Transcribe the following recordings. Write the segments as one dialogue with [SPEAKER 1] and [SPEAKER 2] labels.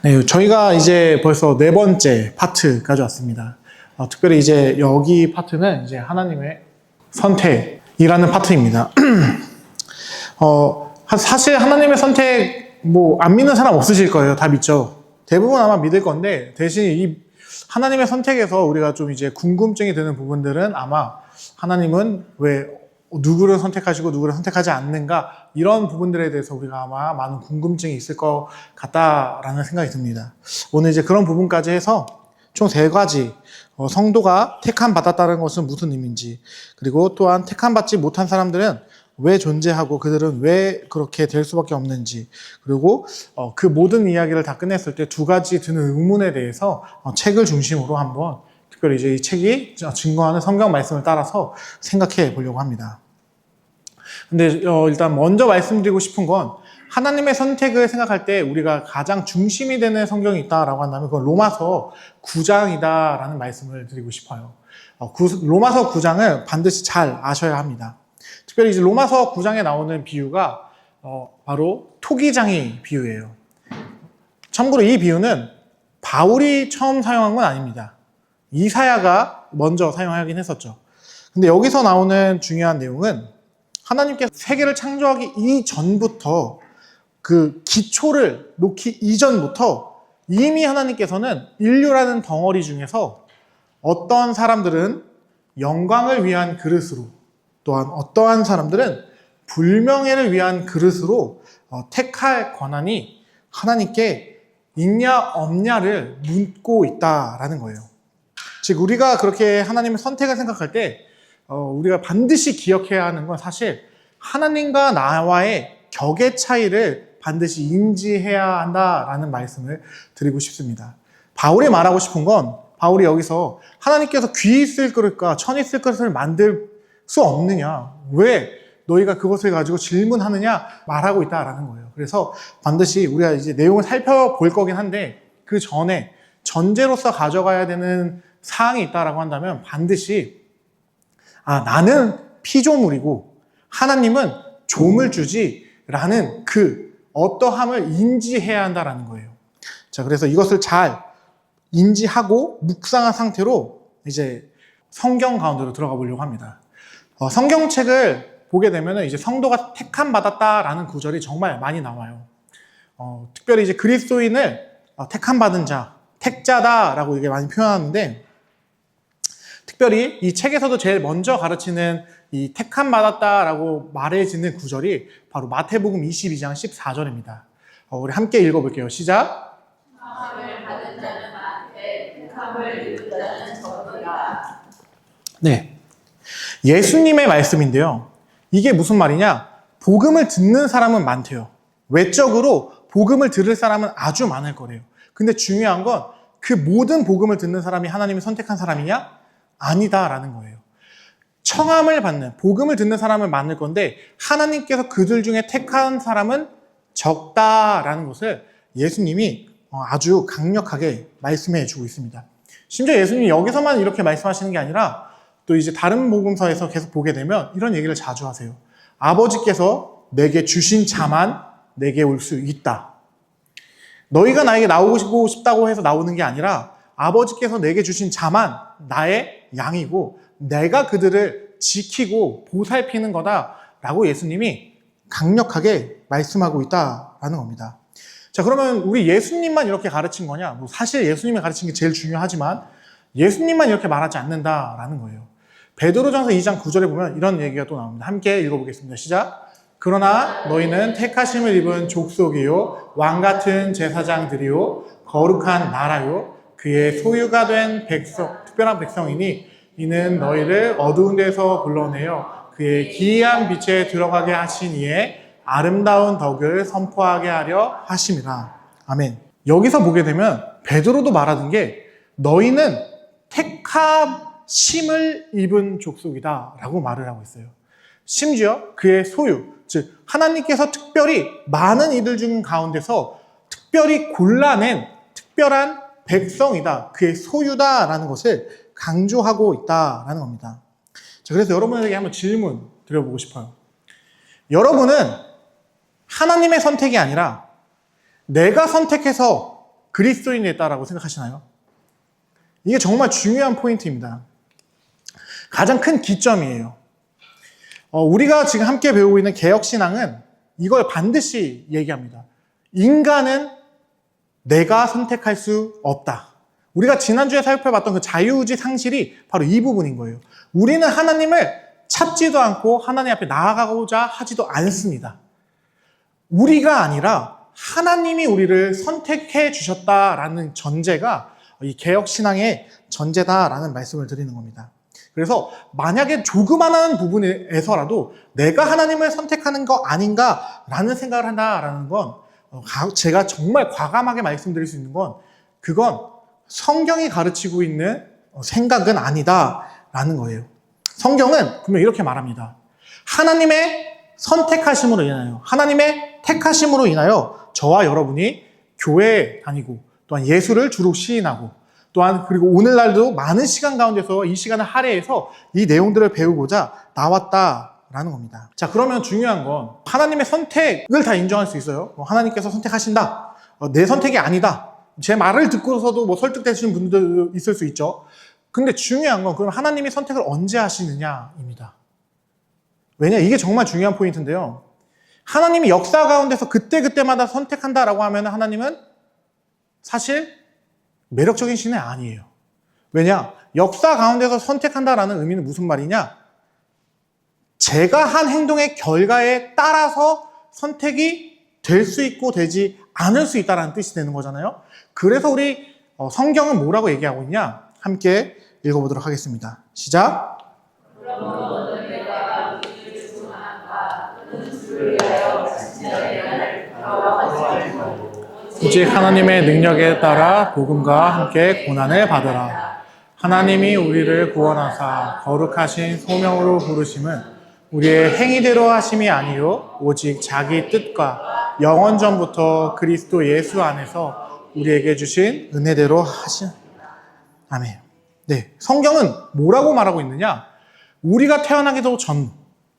[SPEAKER 1] 네, 저희가 이제 벌써 네 번째 파트까지 왔습니다. 특별히 이제 여기 파트는 이제 하나님의 선택이라는 파트입니다. 사실 하나님의 선택 안 믿는 사람 없으실 거예요. 다 믿죠. 대부분 아마 믿을 건데 대신 이 하나님의 선택에서 우리가 좀 이제 궁금증이 드는 부분들은 아마 하나님은 왜 누구를 선택하시고 누구를 선택하지 않는가 이런 부분들에 대해서 우리가 아마 많은 궁금증이 있을 것 같다라는 생각이 듭니다. 오늘 이제 그런 부분까지 해서 총 3가지 성도가 택함 받았다는 것은 무슨 의미인지, 그리고 또한 택함 받지 못한 사람들은 왜 존재하고 그들은 왜 그렇게 될 수밖에 없는지, 그리고 그 모든 이야기를 다 끝냈을 때 2가지 드는 의문에 대해서 책을 중심으로 한번 특별히 이제 이 책이 증거하는 성경 말씀을 따라서 생각해 보려고 합니다. 근데 일단 먼저 말씀드리고 싶은 건 하나님의 선택을 생각할 때 우리가 가장 중심이 되는 성경이 있다라고 한다면 그건 로마서 9장이다라는 말씀을 드리고 싶어요. 로마서 9장을 반드시 잘 아셔야 합니다. 특별히 이제 로마서 9장에 나오는 비유가 바로 토기장이 비유예요. 참고로 이 비유는 바울이 처음 사용한 건 아닙니다. 이사야가 먼저 사용하긴 했었죠. 근데 여기서 나오는 중요한 내용은 하나님께서 세계를 창조하기 이전부터 그 기초를 놓기 이전부터 이미 하나님께서는 인류라는 덩어리 중에서 어떠한 사람들은 영광을 위한 그릇으로, 또한 어떠한 사람들은 불명예를 위한 그릇으로 택할 권한이 하나님께 있냐 없냐를 묻고 있다라는 거예요. 즉 우리가 그렇게 하나님의 선택을 생각할 때 우리가 반드시 기억해야 하는 건 사실 하나님과 나와의 격의 차이를 반드시 인지해야 한다라는 말씀을 드리고 싶습니다. 바울이 말하고 싶은 건, 바울이 여기서 하나님께서 귀 있을 그릇과 천 있을 그릇을 만들 수 없느냐, 왜 너희가 그것을 가지고 질문하느냐 말하고 있다라는 거예요. 그래서 반드시 우리가 이제 내용을 살펴볼 거긴 한데 그 전에 전제로서 가져가야 되는 사항이 있다라고 한다면 반드시 나는 피조물이고 하나님은 조물주지라는 그 어떠함을 인지해야 한다라는 거예요. 자, 그래서 이것을 잘 인지하고 묵상한 상태로 이제 성경 가운데로 들어가 보려고 합니다. 성경책을 보게 되면 이제 성도가 택함 받았다라는 구절이 정말 많이 나와요. 특별히 이제 그리스도인을 택함 받은 자, 택자다라고 이게 많이 표현하는데, 특별히 이 책에서도 제일 먼저 가르치는 이 택함 받았다라고 말해지는 구절이 바로 마태복음 22장 14절입니다. 우리 함께 읽어볼게요. 시작. 택함을 받은 자는 많되 택함을 이룬 자는 적으리라. 네, 예수님의 말씀인데요. 이게 무슨 말이냐? 복음을 듣는 사람은 많대요. 외적으로 복음을 들을 사람은 아주 많을 거래요. 근데 중요한 건 그 모든 복음을 듣는 사람이 하나님이 선택한 사람이냐? 아니다라는 거예요. 청함을 받는, 복음을 듣는 사람은 많을 건데 하나님께서 그들 중에 택한 사람은 적다라는 것을 예수님이 아주 강력하게 말씀해 주고 있습니다. 심지어 예수님이 여기서만 이렇게 말씀하시는 게 아니라 또 이제 다른 복음서에서 계속 보게 되면 이런 얘기를 자주 하세요. 아버지께서 내게 주신 자만 내게 올 수 있다. 너희가 나에게 나오고 싶다고 해서 나오는 게 아니라 아버지께서 내게 주신 자만 나의 양이고 내가 그들을 지키고 보살피는 거다라고 예수님이 강력하게 말씀하고 있다라는 겁니다. 자, 그러면 우리 예수님만 이렇게 가르친 거냐? 사실 예수님이 가르친 게 제일 중요하지만 예수님만 이렇게 말하지 않는다라는 거예요. 베드로전서 2장 9절에 보면 이런 얘기가 또 나옵니다. 함께 읽어보겠습니다. 시작. 그러나 너희는 택하심을 입은 족속이요 왕같은 제사장들이요 거룩한 나라요 그의 소유가 된 백성, 특별한 백성이니 이는 너희를 어두운 데서 불러내어 그의 기이한 빛에 들어가게 하신 이의 아름다운 덕을 선포하게 하려 하심이라. 아멘. 여기서 보게 되면 베드로도 말하는 게 너희는 택하심을 입은 족속이다 라고 말을 하고 있어요. 심지어 그의 소유, 즉 하나님께서 특별히 많은 이들 중 가운데서 특별히 골라낸 특별한 백성이다, 그의 소유다라는 것을 강조하고 있다라는 겁니다. 자, 그래서 여러분에게 한번 질문 드려보고 싶어요. 여러분은 하나님의 선택이 아니라 내가 선택해서 그리스도인이 됐다라고 생각하시나요? 이게 정말 중요한 포인트입니다. 가장 큰 기점이에요. 우리가 지금 함께 배우고 있는 개혁신앙은 이걸 반드시 얘기합니다. 인간은 내가 선택할 수 없다. 우리가 지난주에 살펴봤던 그 자유의지 상실이 바로 이 부분인 거예요. 우리는 하나님을 찾지도 않고 하나님 앞에 나아가고자 하지도 않습니다. 우리가 아니라 하나님이 우리를 선택해 주셨다라는 전제가 이 개혁신앙의 전제다라는 말씀을 드리는 겁니다. 그래서 만약에 조그마한 부분에서라도 내가 하나님을 선택하는 거 아닌가라는 생각을 한다라는 건 제가 정말 과감하게 말씀드릴 수 있는 건 그건 성경이 가르치고 있는 생각은 아니다라는 거예요. 성경은 분명 이렇게 말합니다. 하나님의 선택하심으로 인하여, 하나님의 택하심으로 인하여 저와 여러분이 교회에 다니고 또한 예수를 주로 시인하고 또한 그리고 오늘날도 많은 시간 가운데서 이 시간을 할애해서 이 내용들을 배우고자 나왔다라는 겁니다. 자, 그러면 중요한 건 하나님의 선택을 다 인정할 수 있어요. 하나님께서 선택하신다. 내 선택이 아니다. 제 말을 듣고서도 설득되시는 분들도 있을 수 있죠. 근데 중요한 건 그럼 하나님이 선택을 언제 하시느냐입니다. 왜냐? 이게 정말 중요한 포인트인데요. 하나님이 역사 가운데서 그때그때마다 선택한다라고 하면 하나님은 사실 매력적인 신이 아니에요. 왜냐? 역사 가운데서 선택한다라는 의미는 무슨 말이냐? 제가 한 행동의 결과에 따라서 선택이 될 수 있고 되지 않을 수 있다는 뜻이 되는 거잖아요. 그래서 우리 성경은 뭐라고 얘기하고 있냐? 함께 읽어보도록 하겠습니다. 시작! 오직 하나님의 능력에 따라 복음과 함께 고난을 받으라. 하나님이 우리를 구원하사 거룩하신 소명으로 부르심은 우리의 행위대로 하심이 아니요 오직 자기 뜻과 영원 전부터 그리스도 예수 안에서 우리에게 주신 은혜대로 하신. 아멘. 네, 성경은 뭐라고 말하고 있느냐? 우리가 태어나기도 전,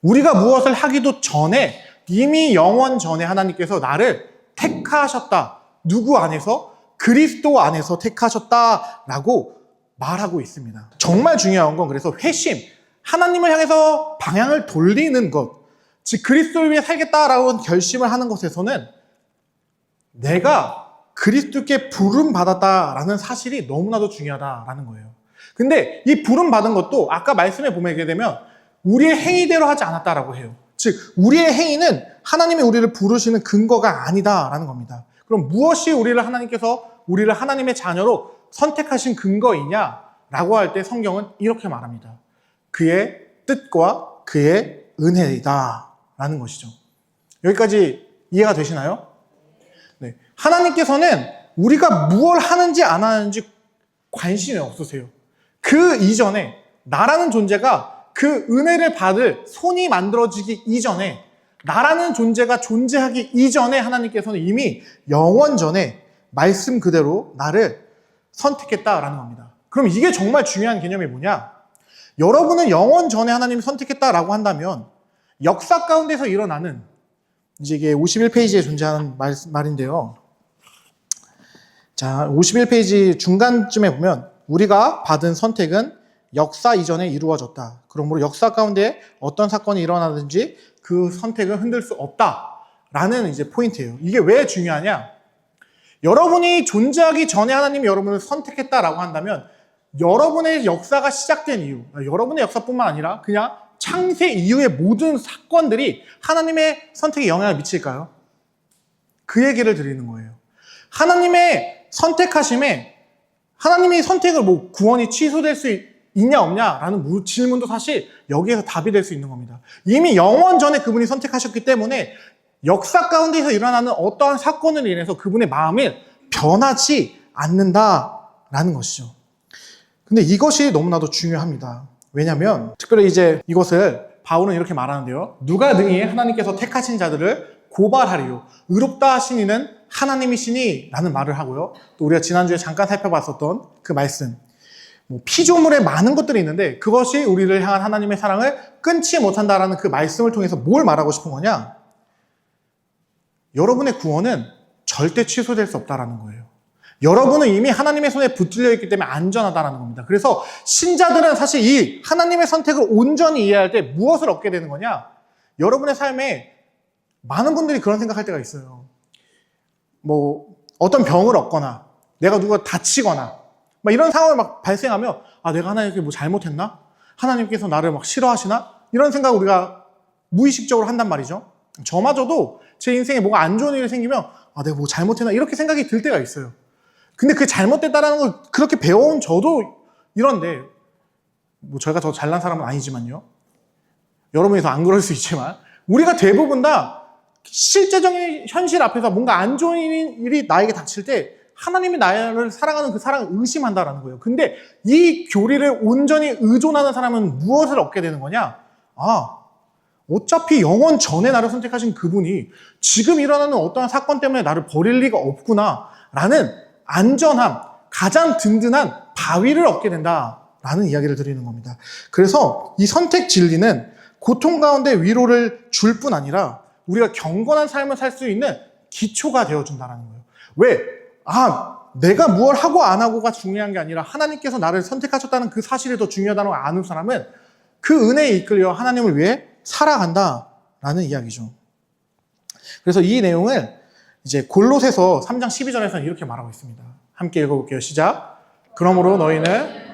[SPEAKER 1] 우리가 무엇을 하기도 전에 이미 영원 전에 하나님께서 나를 택하셨다. 누구 안에서? 그리스도 안에서 택하셨다라고 말하고 있습니다. 정말 중요한 건 그래서 회심, 하나님을 향해서 방향을 돌리는 것, 즉 그리스도를 위해 살겠다라고 결심을 하는 것에서는 내가 그리스도께 부름 받았다라는 사실이 너무나도 중요하다라는 거예요. 근데 이 부름 받은 것도 아까 말씀에 보게 되면 우리의 행위대로 하지 않았다라고 해요. 즉 우리의 행위는 하나님이 우리를 부르시는 근거가 아니다라는 겁니다. 그럼 무엇이 하나님께서 우리를 하나님의 자녀로 선택하신 근거이냐라고 할 때 성경은 이렇게 말합니다. 그의 뜻과 그의 은혜이다라는 것이죠. 여기까지 이해가 되시나요? 네. 하나님께서는 우리가 무엇을 하는지 안 하는지 관심이 없으세요. 그 이전에 나라는 존재가 그 은혜를 받을 손이 만들어지기 이전에 나라는 존재가 존재하기 이전에 하나님께서는 이미 영원 전에 말씀 그대로 나를 선택했다라는 겁니다. 그럼 이게 정말 중요한 개념이 뭐냐? 여러분은 영원 전에 하나님이 선택했다라고 한다면 역사 가운데서 일어나는 이게 51페이지에 존재하는 말인데요. 자, 51페이지 중간쯤에 보면 우리가 받은 선택은 역사 이전에 이루어졌다. 그러므로 역사 가운데 어떤 사건이 일어나든지 그 선택을 흔들 수 없다라는 이제 포인트예요. 이게 왜 중요하냐? 여러분이 존재하기 전에 하나님이 여러분을 선택했다라고 한다면 여러분의 역사가 시작된 이유, 여러분의 역사뿐만 아니라 그냥 창세 이후의 모든 사건들이 하나님의 선택에 영향을 미칠까요? 그 얘기를 드리는 거예요. 하나님의 선택하심에 하나님의 선택을 구원이 취소될 수 있냐 없냐라는 질문도 사실 여기에서 답이 될 수 있는 겁니다. 이미 영원 전에 그분이 선택하셨기 때문에 역사 가운데서 일어나는 어떠한 사건으로 인해서 그분의 마음이 변하지 않는다라는 것이죠. 근데 이것이 너무나도 중요합니다. 왜냐하면 특별히 이제 이것을 바울은 이렇게 말하는데요. 누가 능히 하나님께서 택하신 자들을 고발하리요. 의롭다 하신 이는 하나님이시니 라는 말을 하고요. 또 우리가 지난주에 잠깐 살펴봤었던 그 말씀. 피조물에 많은 것들이 있는데 그것이 우리를 향한 하나님의 사랑을 끊지 못한다라는 그 말씀을 통해서 뭘 말하고 싶은 거냐? 여러분의 구원은 절대 취소될 수 없다라는 거예요. 여러분은 이미 하나님의 손에 붙들려 있기 때문에 안전하다는 겁니다. 그래서 신자들은 사실 이 하나님의 선택을 온전히 이해할 때 무엇을 얻게 되는 거냐? 여러분의 삶에 많은 분들이 그런 생각할 때가 있어요. 뭐 어떤 병을 얻거나 내가 누가 다치거나 막 이런 상황이 막 발생하면 내가 하나님께 뭐 잘못했나? 하나님께서 나를 막 싫어하시나? 이런 생각을 우리가 무의식적으로 한단 말이죠. 저마저도 제 인생에 뭐가 안 좋은 일이 생기면 내가 뭐 잘못했나? 이렇게 생각이 들 때가 있어요. 근데 그 잘못됐다라는 걸 그렇게 배워온 저도 이런데 뭐 저희가 더 잘난 사람은 아니지만요. 여러분이 더 안 그럴 수 있지만 우리가 대부분 다 실제적인 현실 앞에서 뭔가 안 좋은 일이 나에게 닥칠 때 하나님이 나를 사랑하는 그 사랑을 의심한다라는 거예요. 근데 이 교리를 온전히 의존하는 사람은 무엇을 얻게 되는 거냐? 어차피 영원 전에 나를 선택하신 그분이 지금 일어나는 어떠한 사건 때문에 나를 버릴 리가 없구나 라는 안전함, 가장 든든한 바위를 얻게 된다라는 이야기를 드리는 겁니다. 그래서 이 선택 진리는 고통 가운데 위로를 줄 뿐 아니라 우리가 경건한 삶을 살 수 있는 기초가 되어준다는 거예요. 왜? 내가 뭘 하고 안 하고가 중요한 게 아니라 하나님께서 나를 선택하셨다는 그 사실이 더 중요하다는 걸 아는 사람은 그 은혜에 이끌려 하나님을 위해 살아간다라는 이야기죠. 그래서 이 내용을 이제 골로새서 3장 12절에서는 이렇게 말하고 있습니다. 함께 읽어볼게요. 시작. 그러므로 너희는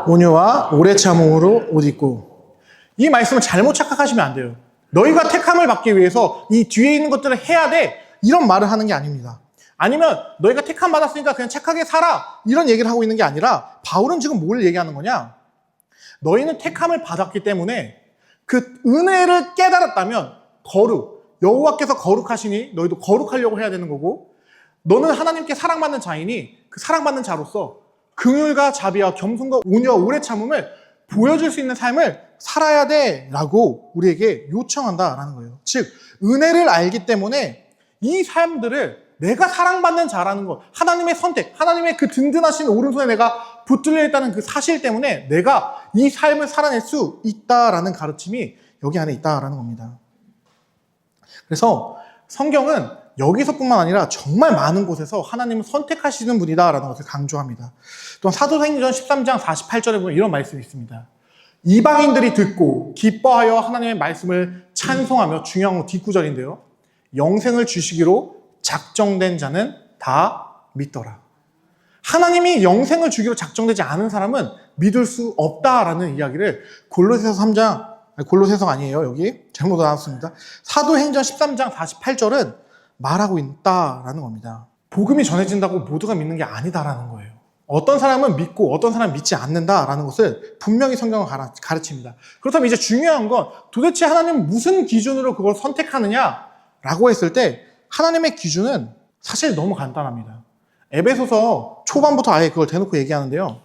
[SPEAKER 1] 온유와 오래 참음으로 옷 입고. 이 말씀을 잘못 착각하시면 안 돼요. 너희가 택함을 받기 위해서 이 뒤에 있는 것들을 해야 돼, 이런 말을 하는 게 아닙니다. 아니면 너희가 택함 받았으니까 그냥 착하게 살아, 이런 얘기를 하고 있는 게 아니라 바울은 지금 뭘 얘기하는 거냐? 너희는 택함을 받았기 때문에 그 은혜를 깨달았다면 여호와께서 거룩하시니 너희도 거룩하려고 해야 되는 거고, 너는 하나님께 사랑받는 자이니 그 사랑받는 자로서 긍휼과 자비와 겸손과 온유와 오래 참음을 보여줄 수 있는 삶을 살아야 돼 라고 우리에게 요청한다라는 거예요. 즉 은혜를 알기 때문에 이 삶들을 내가 사랑받는 자라는 것, 하나님의 선택, 하나님의 그 든든하신 오른손에 내가 붙들려 있다는 그 사실 때문에 내가 이 삶을 살아낼 수 있다라는 가르침이 여기 안에 있다라는 겁니다. 그래서 성경은 여기서뿐만 아니라 정말 많은 곳에서 하나님을 선택하시는 분이다라는 것을 강조합니다. 또한 사도행전 13장 48절에 보면 이런 말씀이 있습니다. 이방인들이 듣고 기뻐하여 하나님의 말씀을 찬송하며, 중요한 건 뒷구절인데요, 영생을 주시기로 작정된 자는 다 믿더라. 하나님이 영생을 주기로 작정되지 않은 사람은 믿을 수 없다라는 이야기를 골로새서가 아니에요. 여기 잘못 나왔습니다. 사도행전 13장 48절은 말하고 있다라는 겁니다. 복음이 전해진다고 모두가 믿는 게 아니다라는 거예요. 어떤 사람은 믿고 어떤 사람은 믿지 않는다라는 것을 분명히 성경은 가르칩니다. 그렇다면 이제 중요한 건 도대체 하나님은 무슨 기준으로 그걸 선택하느냐라고 했을 때 하나님의 기준은 사실 너무 간단합니다. 에베소서 초반부터 아예 그걸 대놓고 얘기하는데요.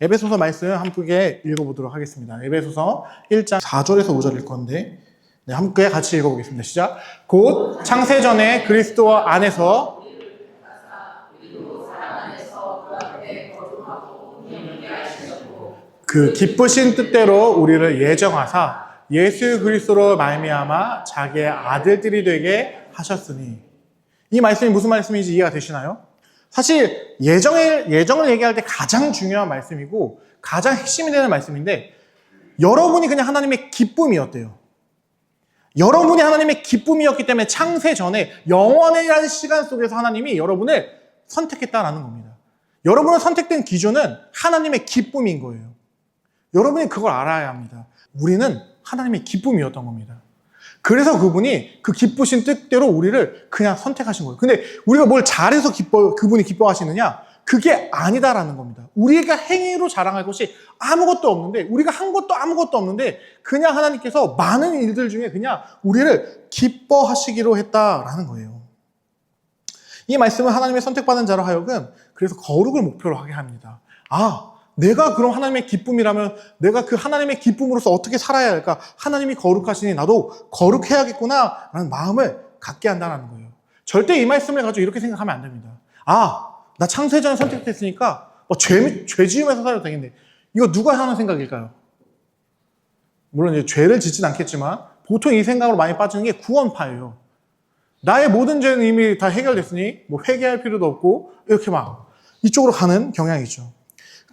[SPEAKER 1] 에베소서 말씀 함께 읽어보도록 하겠습니다. 에베소서 1장 4절에서 5절일 건데 함께 같이 읽어보겠습니다. 시작. 곧 창세전에 그리스도 안에서 그 기쁘신 뜻대로 우리를 예정하사 예수 그리스도로 말미암아 자기의 아들들이 되게 하셨으니. 이 말씀이 무슨 말씀인지 이해가 되시나요? 사실 예정을 얘기할 때 가장 중요한 말씀이고 가장 핵심이 되는 말씀인데, 여러분이 그냥 하나님의 기쁨이었대요. 여러분이 하나님의 기쁨이었기 때문에 창세 전에 영원이라는 시간 속에서 하나님이 여러분을 선택했다라는 겁니다. 여러분을 선택된 기준은 하나님의 기쁨인 거예요. 여러분이 그걸 알아야 합니다. 우리는 하나님의 기쁨이었던 겁니다. 그래서 그분이 그 기쁘신 뜻대로 우리를 그냥 선택하신 거예요. 근데 우리가 뭘 잘해서 그분이 기뻐하시느냐? 그게 아니다라는 겁니다. 우리가 행위로 자랑할 것이 아무것도 없는데, 우리가 한 것도 아무것도 없는데 그냥 하나님께서 많은 일들 중에 그냥 우리를 기뻐하시기로 했다라는 거예요. 이 말씀은 하나님의 선택받은 자로 하여금 그래서 거룩을 목표로 하게 합니다. 내가 그럼 하나님의 기쁨이라면 내가 그 하나님의 기쁨으로서 어떻게 살아야 할까? 하나님이 거룩하시니 나도 거룩해야겠구나 라는 마음을 갖게 한다는 거예요. 절대 이 말씀을 가지고 이렇게 생각하면 안 됩니다. 나 창세전에 선택됐으니까 죄 지으면서 살아도 되겠네. 이거 누가 하는 생각일까요? 물론 이제 죄를 짓진 않겠지만 보통 이 생각으로 많이 빠지는 게 구원파예요. 나의 모든 죄는 이미 다 해결됐으니 뭐 회개할 필요도 없고 이렇게 막 이쪽으로 가는 경향이죠.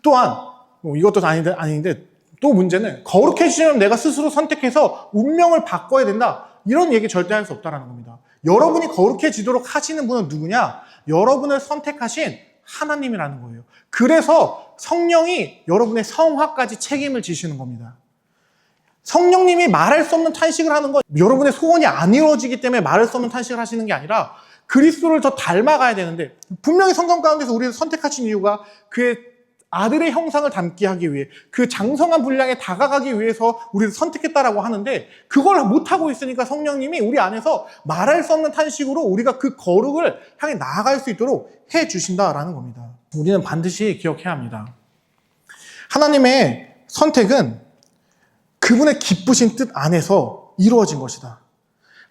[SPEAKER 1] 또한 뭐 이것도 아닌데 또 문제는 거룩해지면 내가 스스로 선택해서 운명을 바꿔야 된다. 이런 얘기 절대 할 수 없다는 겁니다. 여러분이 거룩해지도록 하시는 분은 누구냐? 여러분을 선택하신 하나님이라는 거예요. 그래서 성령이 여러분의 성화까지 책임을 지시는 겁니다. 성령님이 말할 수 없는 탄식을 하는 건 여러분의 소원이 안 이루어지기 때문에 말할 수 없는 탄식을 하시는 게 아니라 그리스도를 더 닮아가야 되는데 분명히 성경 가운데서 우리를 선택하신 이유가 그의 아들의 형상을 담게 하기 위해 그 장성한 분량에 다가가기 위해서 우리를 선택했다라고 하는데 그걸 못하고 있으니까 성령님이 우리 안에서 말할 수 없는 탄식으로 우리가 그 거룩을 향해 나아갈 수 있도록 해주신다라는 겁니다. 우리는 반드시 기억해야 합니다. 하나님의 선택은 그분의 기쁘신 뜻 안에서 이루어진 것이다.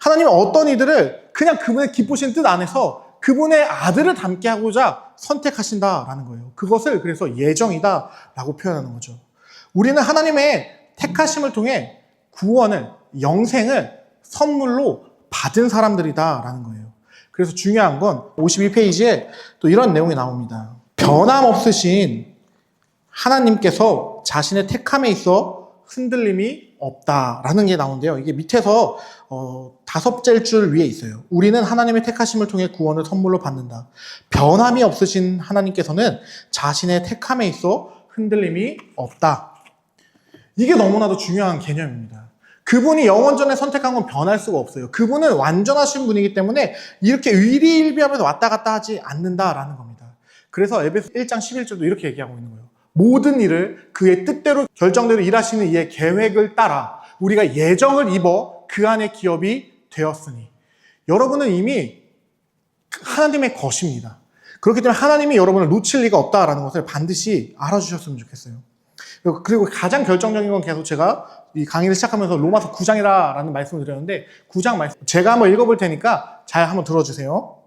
[SPEAKER 1] 하나님은 어떤 이들을 그냥 그분의 기쁘신 뜻 안에서 그분의 아들을 닮게 하고자 선택하신다라는 거예요. 그것을 그래서 예정이다라고 표현하는 거죠. 우리는 하나님의 택하심을 통해 구원을, 영생을 선물로 받은 사람들이다라는 거예요. 그래서 중요한 건 52페이지에 또 이런 내용이 나옵니다. 변함없으신 하나님께서 자신의 택함에 있어 흔들림이 없다라는 게 나오는데요. 이게 밑에서 5째일 줄 위에 있어요. 우리는 하나님의 택하심을 통해 구원을 선물로 받는다. 변함이 없으신 하나님께서는 자신의 택함에 있어 흔들림이 없다. 이게 너무나도 중요한 개념입니다. 그분이 영원전에 선택한 건 변할 수가 없어요. 그분은 완전하신 분이기 때문에 이렇게 의리일비하면서 왔다 갔다 하지 않는다라는 겁니다. 그래서 에베소 1장 11절도 이렇게 얘기하고 있는 거예요. 모든 일을 그의 뜻대로 결정대로 일하시는 이의 계획을 따라 우리가 예정을 입어 그 안에 기업이 되었으니 여러분은 이미 하나님의 것입니다. 그렇기 때문에 하나님이 여러분을 놓칠 리가 없다라는 것을 반드시 알아주셨으면 좋겠어요. 그리고 가장 결정적인 건 계속 제가 이 강의를 시작하면서 로마서 9장이라는 말씀을 드렸는데 9장 말씀 제가 한번 읽어볼 테니까 잘 한번 들어주세요.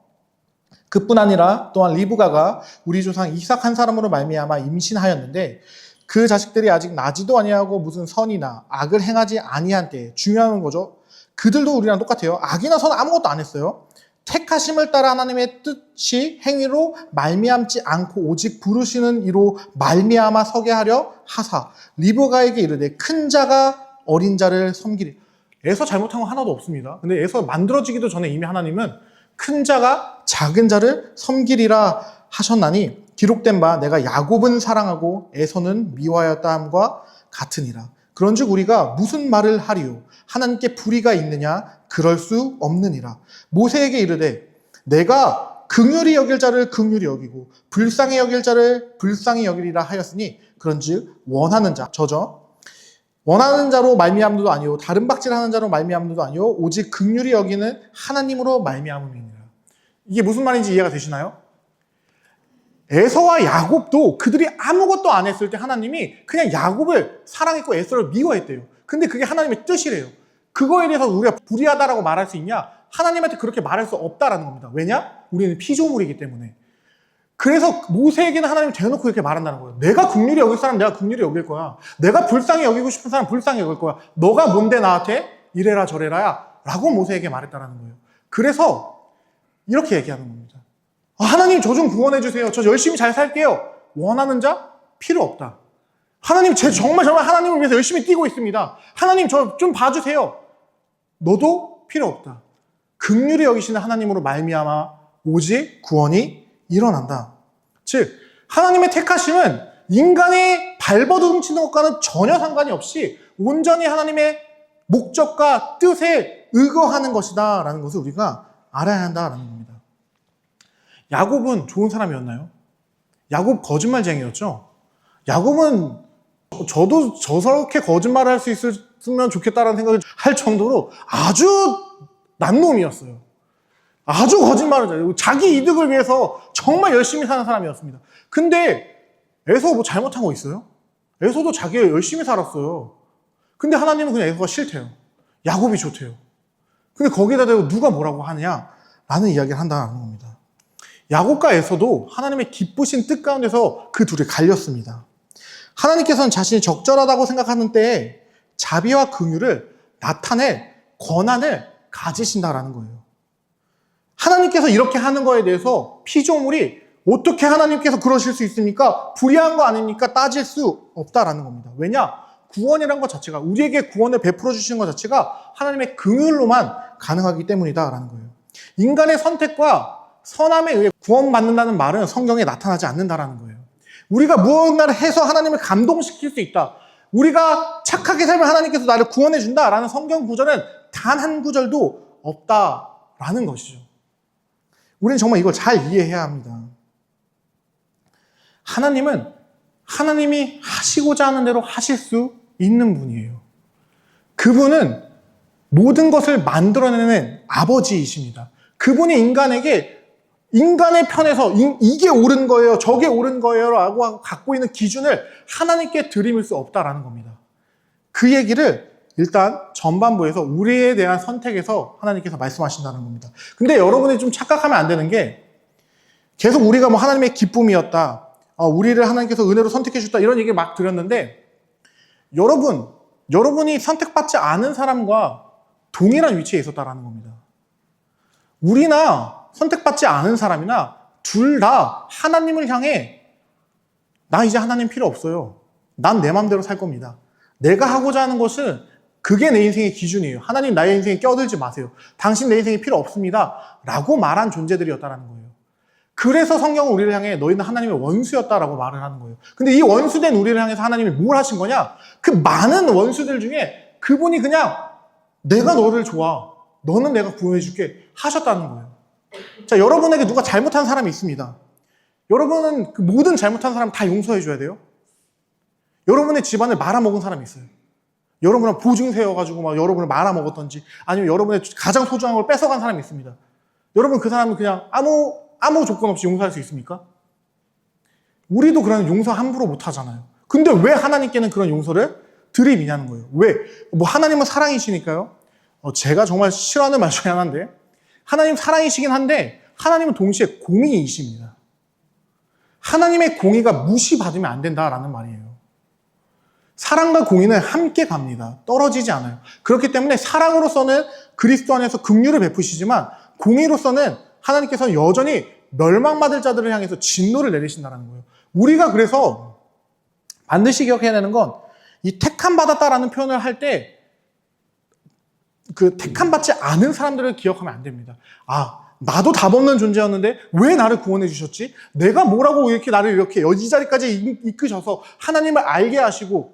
[SPEAKER 1] 그뿐 아니라 또한 리브가가 우리 조상 이삭 한 사람으로 말미암아 임신하였는데 그 자식들이 아직 나지도 아니하고 무슨 선이나 악을 행하지 아니한 때에 중요한 거죠. 그들도 우리랑 똑같아요. 악이나 선 아무것도 안 했어요. 택하심을 따라 하나님의 뜻이 행위로 말미암지 않고 오직 부르시는 이로 말미암아 서게 하려 하사 리브가에게 이르되 큰 자가 어린 자를 섬기리. 에서 잘못한 건 하나도 없습니다. 근데 에서 만들어지기도 전에 이미 하나님은 큰 자가 작은 자를 섬기리라 하셨나니 기록된 바 내가 야곱은 사랑하고 에서는 미워하였다 함과 같으니라. 그런즉 우리가 무슨 말을 하리요? 하나님께 불의가 있느냐? 그럴 수 없느니라. 모세에게 이르되 내가 긍휼히 여길 자를 긍휼히 여기고 불쌍히 여길 자를 불쌍히 여기리라 하였으니 그런즉 원하는 자 저죠. 원하는 자로 말미암도도 아니요 다른 박질하는 자로 말미암도도 아니요 오직 긍휼히 여기는 하나님으로 말미암음이니라. 이게 무슨 말인지 이해가 되시나요? 에서와 야곱도 그들이 아무것도 안 했을 때 하나님이 그냥 야곱을 사랑했고 에서를 미워했대요. 근데 그게 하나님의 뜻이래요. 그거에 대해서 우리가 불의하다라고 말할 수 있냐? 하나님한테 그렇게 말할 수 없다라는 겁니다. 왜냐? 우리는 피조물이기 때문에. 그래서 모세에게는 하나님이 대놓고 이렇게 말한다는 거예요. 내가 긍휼히 여길 사람 내가 긍휼히 여길 거야. 내가 불쌍히 여기고 싶은 사람 불쌍히 여길 거야. 너가 뭔데 나한테 이래라 저래라야 라고 모세에게 말했다는 거예요. 그래서 이렇게 얘기하는 겁니다. 하나님 저 좀 구원해 주세요. 저 열심히 잘 살게요. 원하는 자 필요 없다. 하나님 정말 하나님을 위해서 열심히 뛰고 있습니다. 하나님 저 좀 봐주세요. 너도 필요 없다. 긍휼히 여기시는 하나님으로 말미암아 오직 구원이 일어난다. 즉 하나님의 택하심은 인간이 발버둥 훔치는 것과는 전혀 상관이 없이 온전히 하나님의 목적과 뜻에 의거하는 것이다 라는 것을 우리가 알아야 한다라는 겁니다. 야곱은 좋은 사람이었나요? 야곱 거짓말쟁이였죠? 야곱은 저도 저렇게 거짓말을 할 수 있으면 좋겠다라는 생각을 할 정도로 아주 난 놈이었어요. 아주 거짓말을 잘해요. 자기 이득을 위해서 정말 열심히 사는 사람이었습니다. 근데 에서 뭐 잘못한 거 있어요? 에서도 자기가 열심히 살았어요. 근데 하나님은 그냥 에서가 싫대요. 야곱이 좋대요. 근데 거기다 대고 누가 뭐라고 하느냐? 라는 이야기를 한다는 겁니다. 야곱과 에서도 하나님의 기쁘신 뜻 가운데서 그 둘이 갈렸습니다. 하나님께서는 자신이 적절하다고 생각하는 때에 자비와 긍휼을 나타낼 권한을 가지신다라는 거예요. 하나님께서 이렇게 하는 거에 대해서 피조물이 어떻게 하나님께서 그러실 수 있습니까? 불의한 거 아닙니까? 따질 수 없다라는 겁니다. 왜냐? 구원이란 것 자체가, 우리에게 구원을 베풀어 주시는 것 자체가 하나님의 긍휼로만 가능하기 때문이다라는 거예요. 인간의 선택과 선함에 의해 구원받는다는 말은 성경에 나타나지 않는다라는 거예요. 우리가 무언가를 해서 하나님을 감동시킬 수 있다. 우리가 착하게 살면 하나님께서 나를 구원해 준다라는 성경 구절은 단 한 구절도 없다라는 것이죠. 우리는 정말 이걸 잘 이해해야 합니다. 하나님은 하나님이 하시고자 하는 대로 하실 수 있는 분이에요. 그분은 모든 것을 만들어내는 아버지이십니다. 그분이 인간에게 인간의 편에서 이게 옳은 거예요, 저게 옳은 거예요 라고 갖고 있는 기준을 하나님께 드릴 수 없다라는 겁니다. 그 얘기를 일단 전반부에서 우리에 대한 선택에서 하나님께서 말씀하신다는 겁니다. 근데 여러분이 좀 착각하면 안 되는 게 계속 우리가 뭐 하나님의 기쁨이었다, 우리를 하나님께서 은혜로 선택해 주셨다 이런 얘기 막 드렸는데 여러분이 선택받지 않은 사람과 동일한 위치에 있었다라는 겁니다. 우리나 선택받지 않은 사람이나 둘 다 하나님을 향해 나 이제 하나님 필요 없어요. 난 내 마음대로 살 겁니다. 내가 하고자 하는 것은 그게 내 인생의 기준이에요. 하나님 나의 인생에 껴들지 마세요. 당신 내 인생에 필요 없습니다. 라고 말한 존재들이었다는 거예요. 그래서 성경은 우리를 향해 너희는 하나님의 원수였다라고 말을 하는 거예요. 근데 이 원수된 우리를 향해서 하나님이 뭘 하신 거냐? 그 많은 원수들 중에 그분이 그냥 내가 너를 좋아, 너는 내가 구원해줄게 하셨다는 거예요. 자, 여러분에게 누가 잘못한 사람이 있습니다. 여러분은 그 모든 잘못한 사람 다 용서해줘야 돼요? 여러분의 집안을 말아먹은 사람이 있어요. 여러분을 보증세여가지고 막 여러분을 말아먹었던지 아니면 여러분의 가장 소중한 걸 뺏어간 사람이 있습니다. 여러분 그 사람은 그냥 아무 조건 없이 용서할 수 있습니까? 우리도 그런 용서 함부로 못 하잖아요. 근데 왜 하나님께는 그런 용서를 드리느냐는 거예요. 왜? 뭐 하나님은 사랑이시니까요. 제가 정말 싫어하는 말 중에 하나인데 하나님 사랑이시긴 한데 하나님은 동시에 공의이십니다. 하나님의 공의가 무시받으면 안 된다라는 말이에요. 사랑과 공의는 함께 갑니다. 떨어지지 않아요. 그렇기 때문에 사랑으로서는 그리스도 안에서 긍휼을 베푸시지만 공의로서는 하나님께서 여전히 멸망받을 자들을 향해서 진노를 내리신다는 거예요. 우리가 그래서 반드시 기억해야 되는 건 이 택함 받았다라는 표현을 할 때 그 택함 받지 않은 사람들을 기억하면 안 됩니다. 나도 답 없는 존재였는데 왜 나를 구원해 주셨지? 내가 뭐라고 이렇게 나를 이렇게 이 자리까지 이끄셔서 하나님을 알게 하시고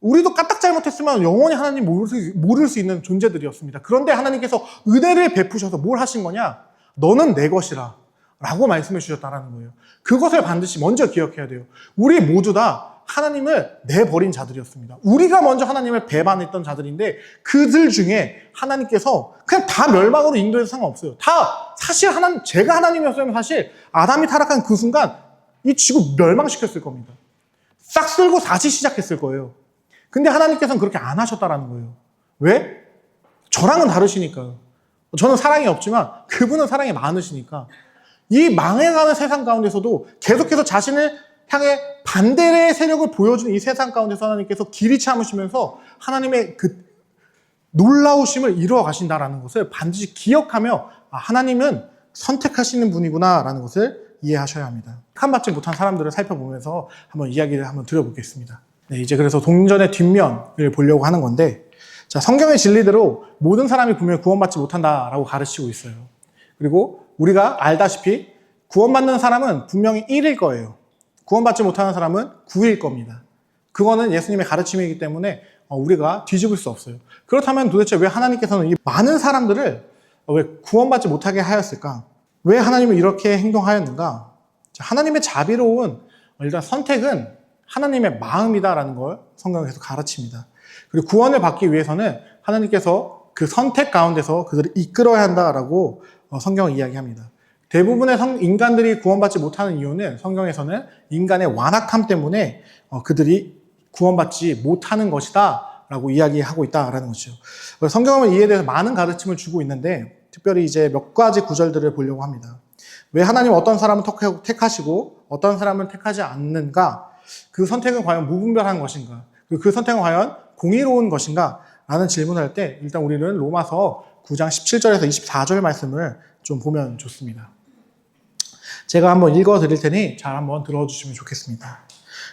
[SPEAKER 1] 우리도 까딱 잘못했으면 영원히 하나님 모를 수 있는 존재들이었습니다. 그런데 하나님께서 은혜를 베푸셔서 뭘 하신 거냐? 너는 내 것이라 라고 말씀해 주셨다는 거예요. 그것을 반드시 먼저 기억해야 돼요. 우리 모두 다 하나님을 내버린 자들이었습니다. 우리가 먼저 하나님을 배반했던 자들인데 그들 중에 하나님께서 그냥 다 멸망으로 인도해도 상관없어요. 다 사실 제가 하나님이었으면 사실 아담이 타락한 그 순간 이 지구 멸망시켰을 겁니다. 싹 쓸고 다시 시작했을 거예요. 근데 하나님께서는 그렇게 안 하셨다라는 거예요. 왜? 저랑은 다르시니까요. 저는 사랑이 없지만 그분은 사랑이 많으시니까 이 망해가는 세상 가운데서도 계속해서 자신을 향해 반대의 세력을 보여주는 이 세상 가운데서 하나님께서 길이 참으시면서 하나님의 그 놀라우심을 이루어 가신다라는 것을 반드시 기억하며 하나님은 선택하시는 분이구나라는 것을 이해하셔야 합니다. 택함받지 못한 사람들을 살펴보면서 한번 이야기를 한번 드려보겠습니다. 네, 이제 그래서 동전의 뒷면을 보려고 하는 건데, 자, 성경의 진리대로 모든 사람이 분명히 구원받지 못한다라고 가르치고 있어요. 그리고 우리가 알다시피 구원받는 사람은 분명히 1일 거예요. 구원받지 못하는 사람은 9일 겁니다. 그거는 예수님의 가르침이기 때문에 우리가 뒤집을 수 없어요. 그렇다면 도대체 왜 하나님께서는 이 많은 사람들을 왜 구원받지 못하게 하였을까? 왜 하나님은 이렇게 행동하였는가? 하나님의 자비로운 일단 선택은 하나님의 마음이다라는 걸 성경에서 가르칩니다. 그리고 구원을 받기 위해서는 하나님께서 그 선택 가운데서 그들을 이끌어야 한다라고 성경은 이야기합니다. 대부분의 인간들이 구원받지 못하는 이유는 성경에서는 인간의 완악함 때문에 그들이 구원받지 못하는 것이다 라고 이야기하고 있다라는 것이죠. 성경은 이에 대해서 많은 가르침을 주고 있는데 특별히 이제 몇 가지 구절들을 보려고 합니다. 왜 하나님은 어떤 사람을 택하시고 어떤 사람을 택하지 않는가? 그 선택은 과연 무분별한 것인가? 그 선택은 과연 공의로운 것인가? 라는 질문을 할 때 일단 우리는 로마서 9장 17절에서 24절 말씀을 좀 보면 좋습니다. 제가 한번 읽어 드릴 테니 잘 한번 들어주시면 좋겠습니다.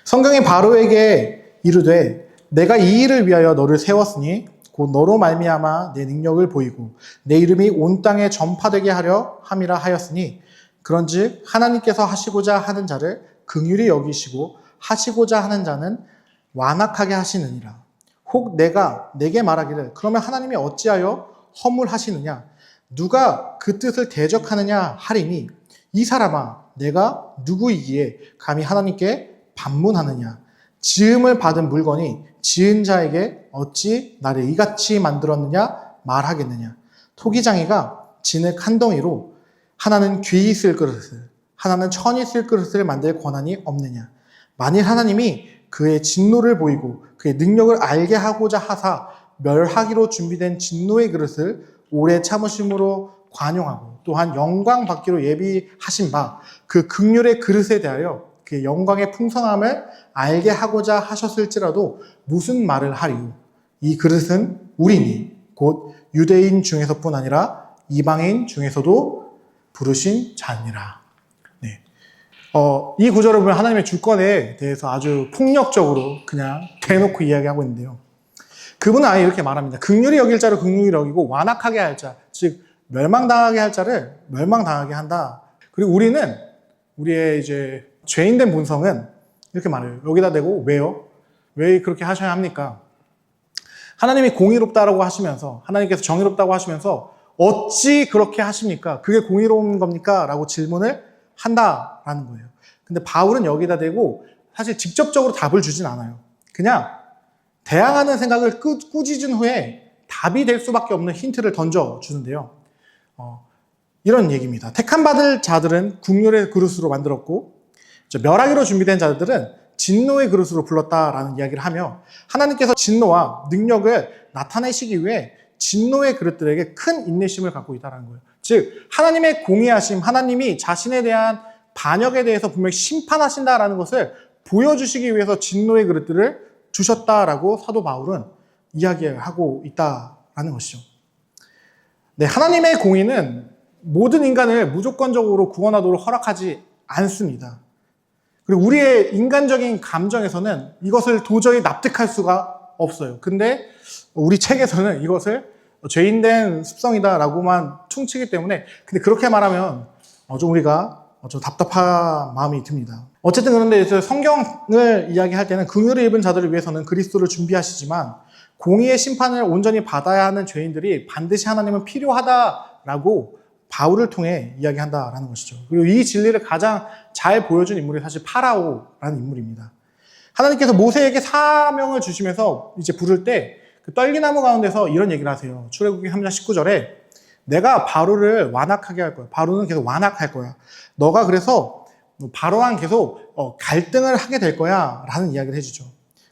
[SPEAKER 1] 성경이 바로에게 이르되 내가 이 일을 위하여 너를 세웠으니 곧 너로 말미암아 내 능력을 보이고 내 이름이 온 땅에 전파되게 하려 함이라 하였으니 그런즉 하나님께서 하시고자 하는 자를 긍휼히 여기시고 하시고자 하는 자는 완악하게 하시느니라. 혹 내가 내게 말하기를 그러면 하나님이 어찌하여 허물하시느냐 누가 그 뜻을 대적하느냐 하리니 이 사람아 내가 누구이기에 감히 하나님께 반문하느냐 지음을 받은 물건이 지은 자에게 어찌 나를 이같이 만들었느냐 말하겠느냐 토기장이가 진흙 한 덩이로 하나는 귀히 쓸 그릇을 하나는 천히 쓸 그릇을 만들 권한이 없느냐 만일 하나님이 그의 진노를 보이고 그의 능력을 알게 하고자 하사 멸하기로 준비된 진노의 그릇을 오래 참으심으로 관용하고 또한 영광 받기로 예비하신 바 그 긍휼의 그릇에 대하여 그의 영광의 풍성함을 알게 하고자 하셨을지라도 무슨 말을 하리요 이 그릇은 우리니 곧 유대인 중에서뿐 아니라 이방인 중에서도 부르신 자니라. 네. 이 구절을 보면 하나님의 주권에 대해서 아주 폭력적으로 그냥 대놓고 이야기하고 있는데요. 그분은 아예 이렇게 말합니다. 긍휼히 여길 자를 긍휼히 여기고 완악하게 할 자, 즉 멸망당하게 할 자를 멸망당하게 한다. 그리고 우리는 우리의 이제 죄인된 본성은 이렇게 말해요. 여기다 대고 왜요? 왜 그렇게 하셔야 합니까? 하나님이 공의롭다라고 하시면서 하나님께서 정의롭다고 하시면서 어찌 그렇게 하십니까? 그게 공의로운 겁니까? 라고 질문을 한다라는 거예요. 근데 바울은 여기다 대고 사실 직접적으로 답을 주진 않아요. 그냥 대항하는 생각을 꾸짖은 후에 답이 될 수밖에 없는 힌트를 던져주는데요. 이런 얘기입니다. 택함받을 자들은 국률의 그릇으로 만들었고 멸하기로 준비된 자들은 진노의 그릇으로 불렀다라는 이야기를 하며 하나님께서 진노와 능력을 나타내시기 위해 진노의 그릇들에게 큰 인내심을 갖고 있다는 거예요. 즉 하나님의 공의하심, 하나님이 자신에 대한 반역에 대해서 분명히 심판하신다라는 것을 보여주시기 위해서 진노의 그릇들을 주셨다라고 사도 바울은 이야기하고 있다라는 것이죠. 네, 하나님의 공의는 모든 인간을 무조건적으로 구원하도록 허락하지 않습니다. 그리고 우리의 인간적인 감정에서는 이것을 도저히 납득할 수가 없어요. 근데 우리 책에서는 이것을 죄인된 습성이다라고만 퉁치기 때문에 근데 그렇게 말하면 좀 우리가 좀 답답한 마음이 듭니다. 어쨌든 그런데 성경을 이야기할 때는 긍휼을 입은 자들을 위해서는 그리스도를 준비하시지만 공의의 심판을 온전히 받아야 하는 죄인들이 반드시 하나님은 필요하다라고 바울을 통해 이야기한다라는 것이죠. 그리고 이 진리를 가장 잘 보여준 인물이 사실 파라오라는 인물입니다. 하나님께서 모세에게 사명을 주시면서 이제 부를 때 그 떨기나무 가운데서 이런 얘기를 하세요. 출애굽기 3장 19절에 내가 바로를 완악하게 할 거야. 바로는 계속 완악할 거야. 너가 그래서 바로랑 계속 갈등을 하게 될 거야 라는 이야기를 해주죠.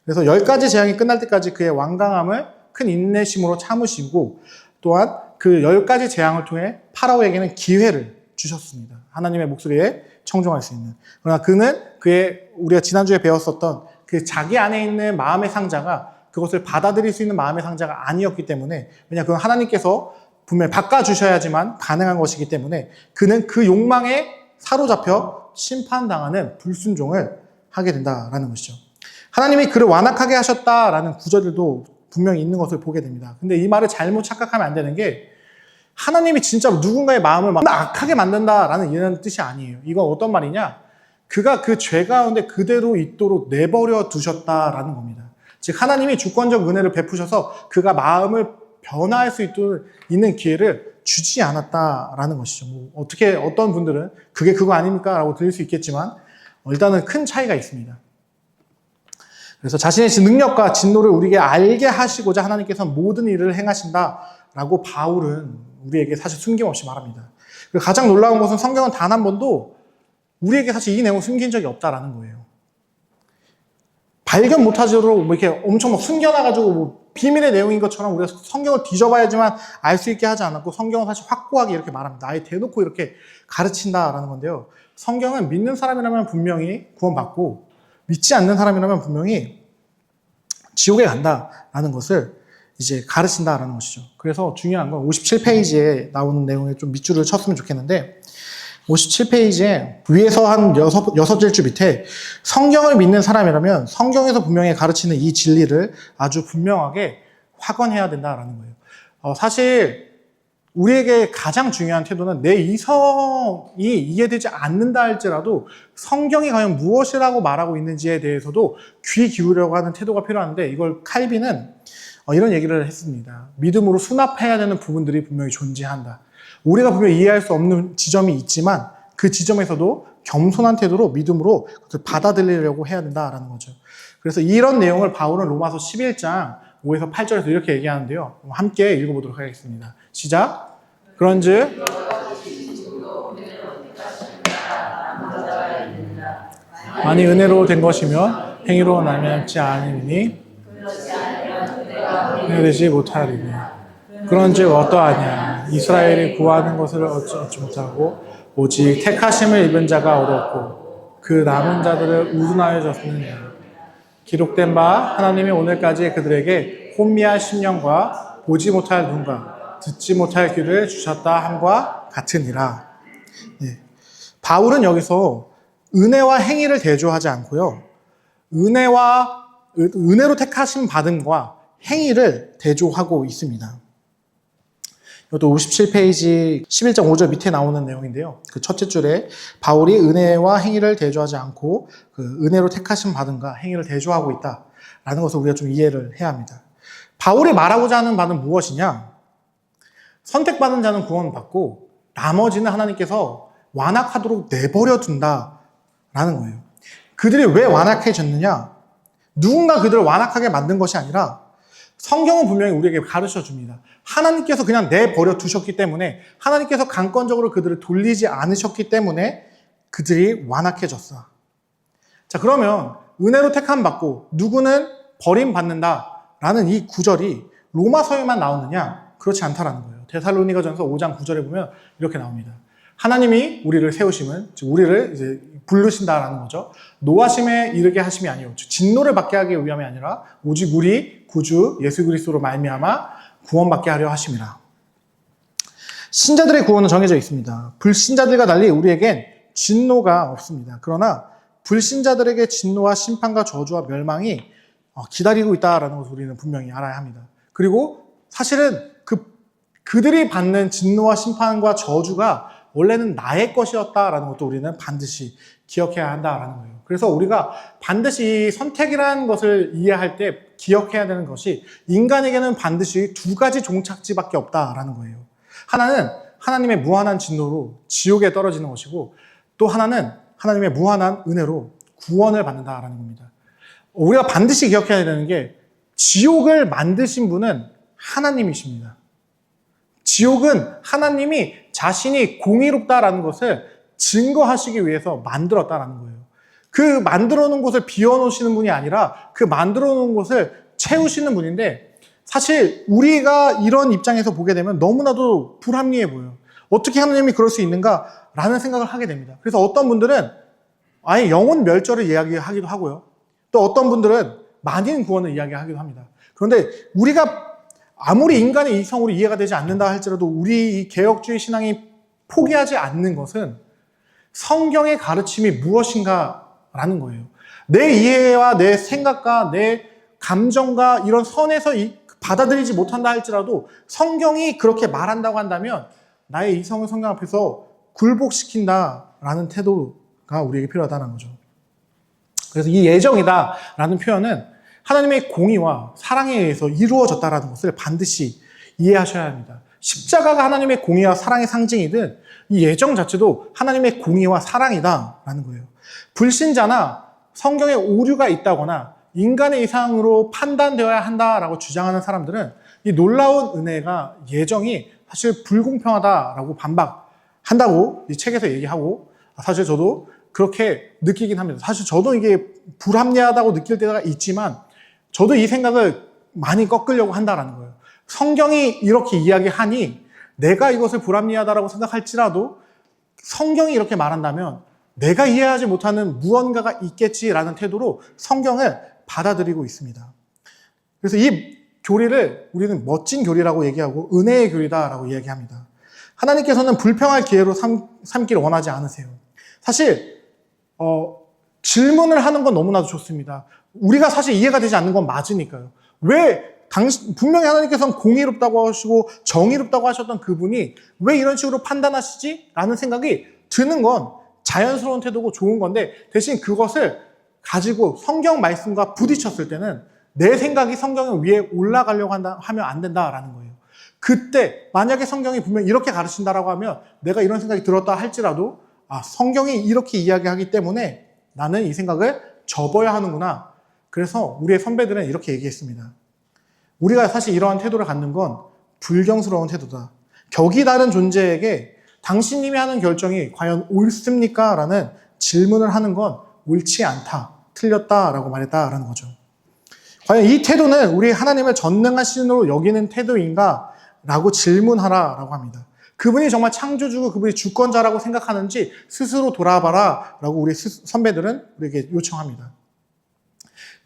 [SPEAKER 1] 그래서 10가지 재앙이 끝날 때까지 그의 완강함을 큰 인내심으로 참으시고 또한 그 10가지 재앙을 통해 파라오에게는 기회를 주셨습니다. 하나님의 목소리에 청종할 수 있는. 그러나 그는 우리가 지난주에 배웠었던 그 자기 안에 있는 마음의 상자가 그것을 받아들일 수 있는 마음의 상자가 아니었기 때문에 왜냐 그건 하나님께서 분명히 바꿔주셔야지만 가능한 것이기 때문에 그는 그 욕망에 사로잡혀 심판당하는 불순종을 하게 된다라는 것이죠. 하나님이 그를 완악하게 하셨다라는 구절들도 분명히 있는 것을 보게 됩니다. 근데 이 말을 잘못 착각하면 안 되는 게 하나님이 진짜 누군가의 마음을 막 악하게 만든다라는 이런 뜻이 아니에요. 이건 어떤 말이냐? 그가 그 죄 가운데 그대로 있도록 내버려 두셨다라는 겁니다. 즉 하나님이 주권적 은혜를 베푸셔서 그가 마음을 변화할 수 있는 기회를 주지 않았다라는 것이죠. 어떤 분들은 그게 그거 아닙니까? 라고 들릴 수 있겠지만 일단은 큰 차이가 있습니다. 그래서 자신의 능력과 진노를 우리에게 알게 하시고자 하나님께서 모든 일을 행하신다라고 바울은 우리에게 사실 숨김없이 말합니다. 그리고 가장 놀라운 것은 성경은 단 한 번도 우리에게 사실 이 내용을 숨긴 적이 없다라는 거예요. 발견 못하도록 이렇게 엄청 막 숨겨놔가지고 비밀의 내용인 것처럼 우리가 성경을 뒤져봐야지만 알 수 있게 하지 않았고 성경은 사실 확고하게 이렇게 말합니다. 아예 대놓고 이렇게 가르친다라는 건데요. 성경은 믿는 사람이라면 분명히 구원받고 믿지 않는 사람이라면 분명히 지옥에 간다라는 것을 이제 가르친다라는 것이죠. 그래서 중요한 건 57페이지에 나오는 내용에 좀 밑줄을 쳤으면 좋겠는데 57페이지에 위에서 한 여섯 줄주 밑에 성경을 믿는 사람이라면 성경에서 분명히 가르치는 이 진리를 아주 분명하게 확언해야 된다라는 거예요. 사실 우리에게 가장 중요한 태도는 내 이성이 이해되지 않는다 할지라도 성경이 과연 무엇이라고 말하고 있는지에 대해서도 귀 기울이려고 하는 태도가 필요한데 이걸 칼빈은 이런 얘기를 했습니다. 믿음으로 수납해야 되는 부분들이 분명히 존재한다. 우리가 분명히 이해할 수 없는 지점이 있지만 그 지점에서도 겸손한 태도로 믿음으로 그것을 받아들이려고 해야 된다라는 거죠. 그래서 이런 내용을 바울은 로마서 11장 5에서 8절에서 이렇게 얘기하는데요. 함께 읽어보도록 하겠습니다. 시작. 그런즉 만이 은혜로 된 것이면 행위로 말미암지 않으니 되지 못하리니 그런즉 어떠하냐 이스라엘이 구하는 것을 얻지 못하고 오직 택하심을 입은 자가 얻었고 그 남은 자들을 우둔하여 졌느냐 기록된 바 하나님이 오늘까지 그들에게 혼미한 심령과 보지 못할 눈과 듣지 못할 귀를 주셨다 함과 같으니라. 네. 바울은 여기서 은혜와 행위를 대조하지 않고요. 은혜로 택하심 받음과 행위를 대조하고 있습니다. 이것도 57페이지 11장 5절 밑에 나오는 내용인데요. 그 첫째 줄에 바울이 은혜와 행위를 대조하지 않고 그 은혜로 택하심 받음과 행위를 대조하고 있다라는 것을 우리가 좀 이해를 해야 합니다. 바울이 말하고자 하는 바는 무엇이냐? 선택받은 자는 구원받고 나머지는 하나님께서 완악하도록 내버려 둔다라는 거예요. 그들이 왜 완악해졌느냐? 누군가 그들을 완악하게 만든 것이 아니라 성경은 분명히 우리에게 가르쳐 줍니다. 하나님께서 그냥 내버려 두셨기 때문에 하나님께서 강권적으로 그들을 돌리지 않으셨기 때문에 그들이 완악해졌어. 자, 그러면 은혜로 택함 받고 누구는 버림받는다라는 이 구절이 로마서에만 나오느냐? 그렇지 않다라는 거예요. 데살로니가전서 5장 9절에 보면 이렇게 나옵니다. 하나님이 우리를 세우심은 즉 우리를 이제 부르신다라는 거죠. 노하심에 이르게 하심이 아니요 진노를 받게 하기 위함이 아니라 오직 우리 구주 예수 그리스도로 말미암아 구원받게 하려 하심이라. 신자들의 구원은 정해져 있습니다. 불신자들과 달리 우리에겐 진노가 없습니다. 그러나 불신자들에게 진노와 심판과 저주와 멸망이 기다리고 있다라는 것을 우리는 분명히 알아야 합니다. 그리고 사실은 그들이 받는 진노와 심판과 저주가 원래는 나의 것이었다라는 것도 우리는 반드시 기억해야 한다라는 거예요. 그래서 우리가 반드시 선택이라는 것을 이해할 때 기억해야 되는 것이 인간에게는 반드시 두 가지 종착지밖에 없다라는 거예요. 하나는 하나님의 무한한 진노로 지옥에 떨어지는 것이고 또 하나는 하나님의 무한한 은혜로 구원을 받는다라는 겁니다. 우리가 반드시 기억해야 되는 게 지옥을 만드신 분은 하나님이십니다. 지옥은 하나님이 자신이 공의롭다라는 것을 증거하시기 위해서 만들었다라는 거예요. 그 만들어 놓은 곳을 비워놓으시는 분이 아니라 그 만들어 놓은 곳을 채우시는 분인데 사실 우리가 이런 입장에서 보게 되면 너무나도 불합리해 보여요. 어떻게 하나님이 그럴 수 있는가라는 생각을 하게 됩니다. 그래서 어떤 분들은 아예 영혼 멸절을 이야기하기도 하고요. 또 어떤 분들은 만인 구원을 이야기하기도 합니다. 그런데 우리가 아무리 인간의 이성으로 이해가 되지 않는다 할지라도 우리 이 개혁주의 신앙이 포기하지 않는 것은 성경의 가르침이 무엇인가라는 거예요. 내 이해와 내 생각과 내 감정과 이런 선에서 받아들이지 못한다 할지라도 성경이 그렇게 말한다고 한다면 나의 이성을 성경 앞에서 굴복시킨다라는 태도가 우리에게 필요하다는 거죠. 그래서 이 예정이다라는 표현은 하나님의 공의와 사랑에 의해서 이루어졌다는 것을 반드시 이해하셔야 합니다. 십자가가 하나님의 공의와 사랑의 상징이든 이 예정 자체도 하나님의 공의와 사랑이다라는 거예요. 불신자나 성경에 오류가 있다거나 인간의 이상으로 판단되어야 한다라고 주장하는 사람들은 이 놀라운 은혜가 예정이 사실 불공평하다라고 반박한다고 이 책에서 얘기하고 사실 저도 그렇게 느끼긴 합니다. 사실 저도 이게 불합리하다고 느낄 때가 있지만 저도 이 생각을 많이 꺾으려고 한다는 거예요. 성경이 이렇게 이야기하니 내가 이것을 불합리하다라고 생각할지라도 성경이 이렇게 말한다면 내가 이해하지 못하는 무언가가 있겠지라는 태도로 성경을 받아들이고 있습니다. 그래서 이 교리를 우리는 멋진 교리라고 얘기하고 은혜의 교리다라고 이야기합니다. 하나님께서는 불평할 기회로 삼기를 원하지 않으세요. 사실 질문을 하는 건 너무나도 좋습니다. 우리가 사실 이해가 되지 않는 건 맞으니까요. 왜 분명히 하나님께서는 공의롭다고 하시고 정의롭다고 하셨던 그분이 왜 이런 식으로 판단하시지? 라는 생각이 드는 건 자연스러운 태도고 좋은 건데, 대신 그것을 가지고 성경 말씀과 부딪혔을 때는 내 생각이 성경 위에 올라가려고 하면 안 된다라는 거예요. 그때 만약에 성경이 분명히 이렇게 가르친다라고 하면 내가 이런 생각이 들었다 할지라도 성경이 이렇게 이야기하기 때문에 나는 이 생각을 접어야 하는구나. 그래서 우리의 선배들은 이렇게 얘기했습니다. 우리가 사실 이러한 태도를 갖는 건 불경스러운 태도다. 격이 다른 존재에게 당신님이 하는 결정이 과연 옳습니까? 라는 질문을 하는 건 옳지 않다, 틀렸다라고 말했다라는 거죠. 과연 이 태도는 우리 하나님을 전능하신 신으로 여기는 태도인가? 라고 질문하라라고 합니다. 그분이 정말 창조주고 그분이 주권자라고 생각하는지 스스로 돌아봐라 라고 우리 선배들은 우리에게 요청합니다.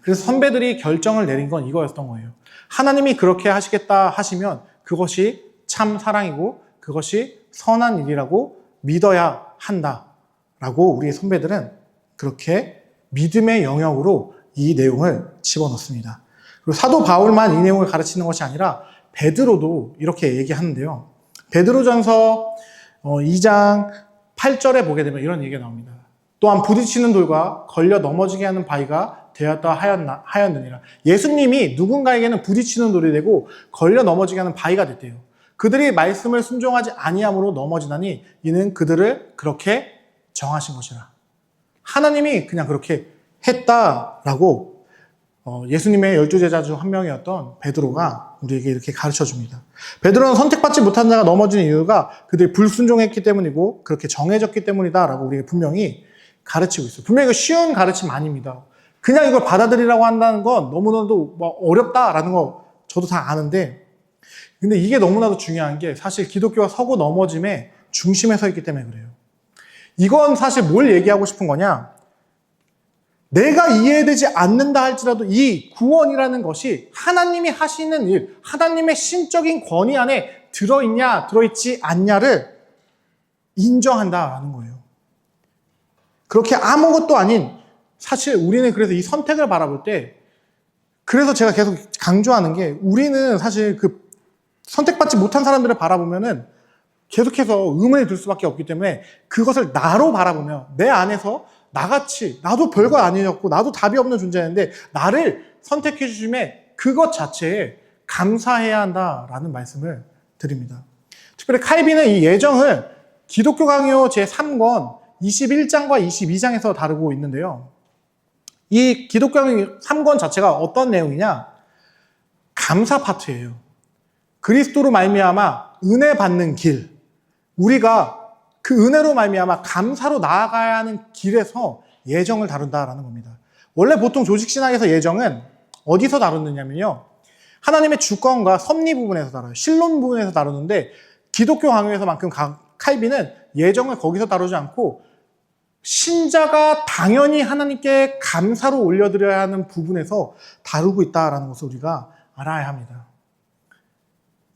[SPEAKER 1] 그래서 선배들이 결정을 내린 건 이거였던 거예요. 하나님이 그렇게 하시겠다 하시면 그것이 참 사랑이고 그것이 선한 일이라고 믿어야 한다라고 우리 선배들은 그렇게 믿음의 영역으로 이 내용을 집어넣습니다. 그리고 사도 바울만 이 내용을 가르치는 것이 아니라 베드로도 이렇게 얘기하는데요. 베드로전서 2장 8절에 보게 되면 이런 얘기가 나옵니다. 또한 부딪히는 돌과 걸려 넘어지게 하는 바위가 되었다 하였느니라. 예수님이 누군가에게는 부딪히는 돌이 되고 걸려 넘어지게 하는 바위가 됐대요. 그들이 말씀을 순종하지 아니함으로 넘어지나니 이는 그들을 그렇게 정하신 것이라. 하나님이 그냥 그렇게 했다라고 예수님의 12제자 중 한 명이었던 베드로가 우리에게 이렇게 가르쳐줍니다. 베드로는 선택받지 못한 자가 넘어지는 이유가 그들이 불순종했기 때문이고 그렇게 정해졌기 때문이다라고 우리에게 분명히 가르치고 있어요. 분명히 이거 쉬운 가르침 아닙니다. 그냥 이걸 받아들이라고 한다는 건 너무나도 어렵다라는 거 저도 다 아는데, 근데 이게 너무나도 중요한 게 사실 기독교가 서고 넘어짐의 중심에 서 있기 때문에 그래요. 이건 사실 뭘 얘기하고 싶은 거냐? 내가 이해되지 않는다 할지라도 이 구원이라는 것이 하나님이 하시는 일, 하나님의 신적인 권위 안에 들어있냐, 들어있지 않냐를 인정한다라는 거예요. 그렇게 아무것도 아닌, 사실 우리는 그래서 이 선택을 바라볼 때, 그래서 제가 계속 강조하는 게, 우리는 사실 그 선택받지 못한 사람들을 바라보면은 계속해서 의문이 들 수밖에 없기 때문에 그것을 나로 바라보며 내 안에서 나같이 나도 별거 아니었고 나도 답이 없는 존재였는데 나를 선택해 주심에 그것 자체에 감사해야 한다라는 말씀을 드립니다. 특별히 칼빈은 이 예정을 기독교 강요 제3권 21장과 22장에서 다루고 있는데요. 이 기독교 강요 3권 자체가 어떤 내용이냐? 감사 파트예요. 그리스도로 말미암아 은혜 받는 길, 우리가 그 은혜로 말미암아 감사로 나아가야 하는 길에서 예정을 다룬다라는 겁니다. 원래 보통 조직신학에서 예정은 어디서 다루느냐면요, 하나님의 주권과 섭리 부분에서 다뤄요. 신론 부분에서 다루는데 기독교 강요에서만큼 칼빈은 예정을 거기서 다루지 않고 신자가 당연히 하나님께 감사로 올려드려야 하는 부분에서 다루고 있다라는 것을 우리가 알아야 합니다.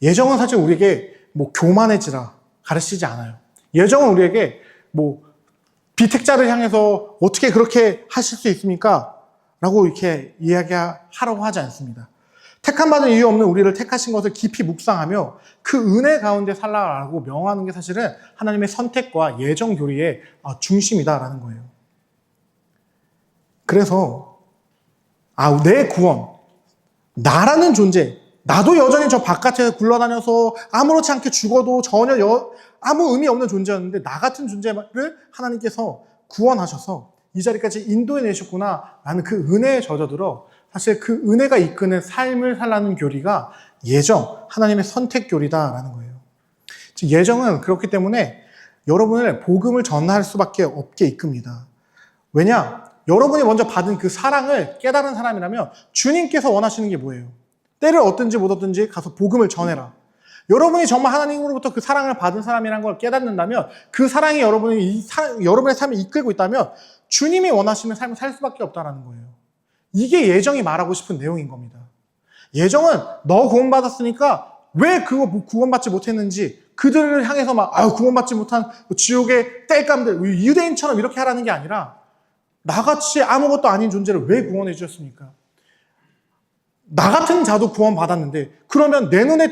[SPEAKER 1] 예정은 사실 우리에게 교만해지라 가르치지 않아요. 예정은 우리에게 비택자를 향해서 어떻게 그렇게 하실 수 있습니까? 라고 이렇게 이야기하라고 하지 않습니다. 택함받은 이유 없는 우리를 택하신 것을 깊이 묵상하며 그 은혜 가운데 살라라고 명하는 게 사실은 하나님의 선택과 예정 교리의 중심이다라는 거예요. 그래서 내 구원, 나라는 존재, 나도 여전히 저 바깥에 굴러다녀서 아무렇지 않게 죽어도 전혀 아무 의미 없는 존재였는데 나 같은 존재를 하나님께서 구원하셔서 이 자리까지 인도해 내셨구나 라는 그 은혜에 젖어들어 사실 그 은혜가 이끄는 삶을 살라는 교리가 예정, 하나님의 선택 교리다라는 거예요. 예정은 그렇기 때문에 여러분을 복음을 전할 수밖에 없게 이끕니다. 왜냐? 여러분이 먼저 받은 그 사랑을 깨달은 사람이라면 주님께서 원하시는 게 뭐예요? 때를 얻든지 못 얻든지 가서 복음을 전해라. 여러분이 정말 하나님으로부터 그 사랑을 받은 사람이라는 걸 깨닫는다면 그 사랑이 여러분의 삶을 이끌고 있다면 주님이 원하시는 삶을 살 수밖에 없다는 거예요. 이게 예정이 말하고 싶은 내용인 겁니다. 예정은 너 구원받았으니까 왜 그거 구원받지 못했는지 그들을 향해서 막 구원받지 못한 지옥의 땔감들, 유대인처럼 이렇게 하라는 게 아니라 나같이 아무것도 아닌 존재를 왜 구원해 주셨습니까? 나 같은 자도 구원받았는데 그러면 내 눈에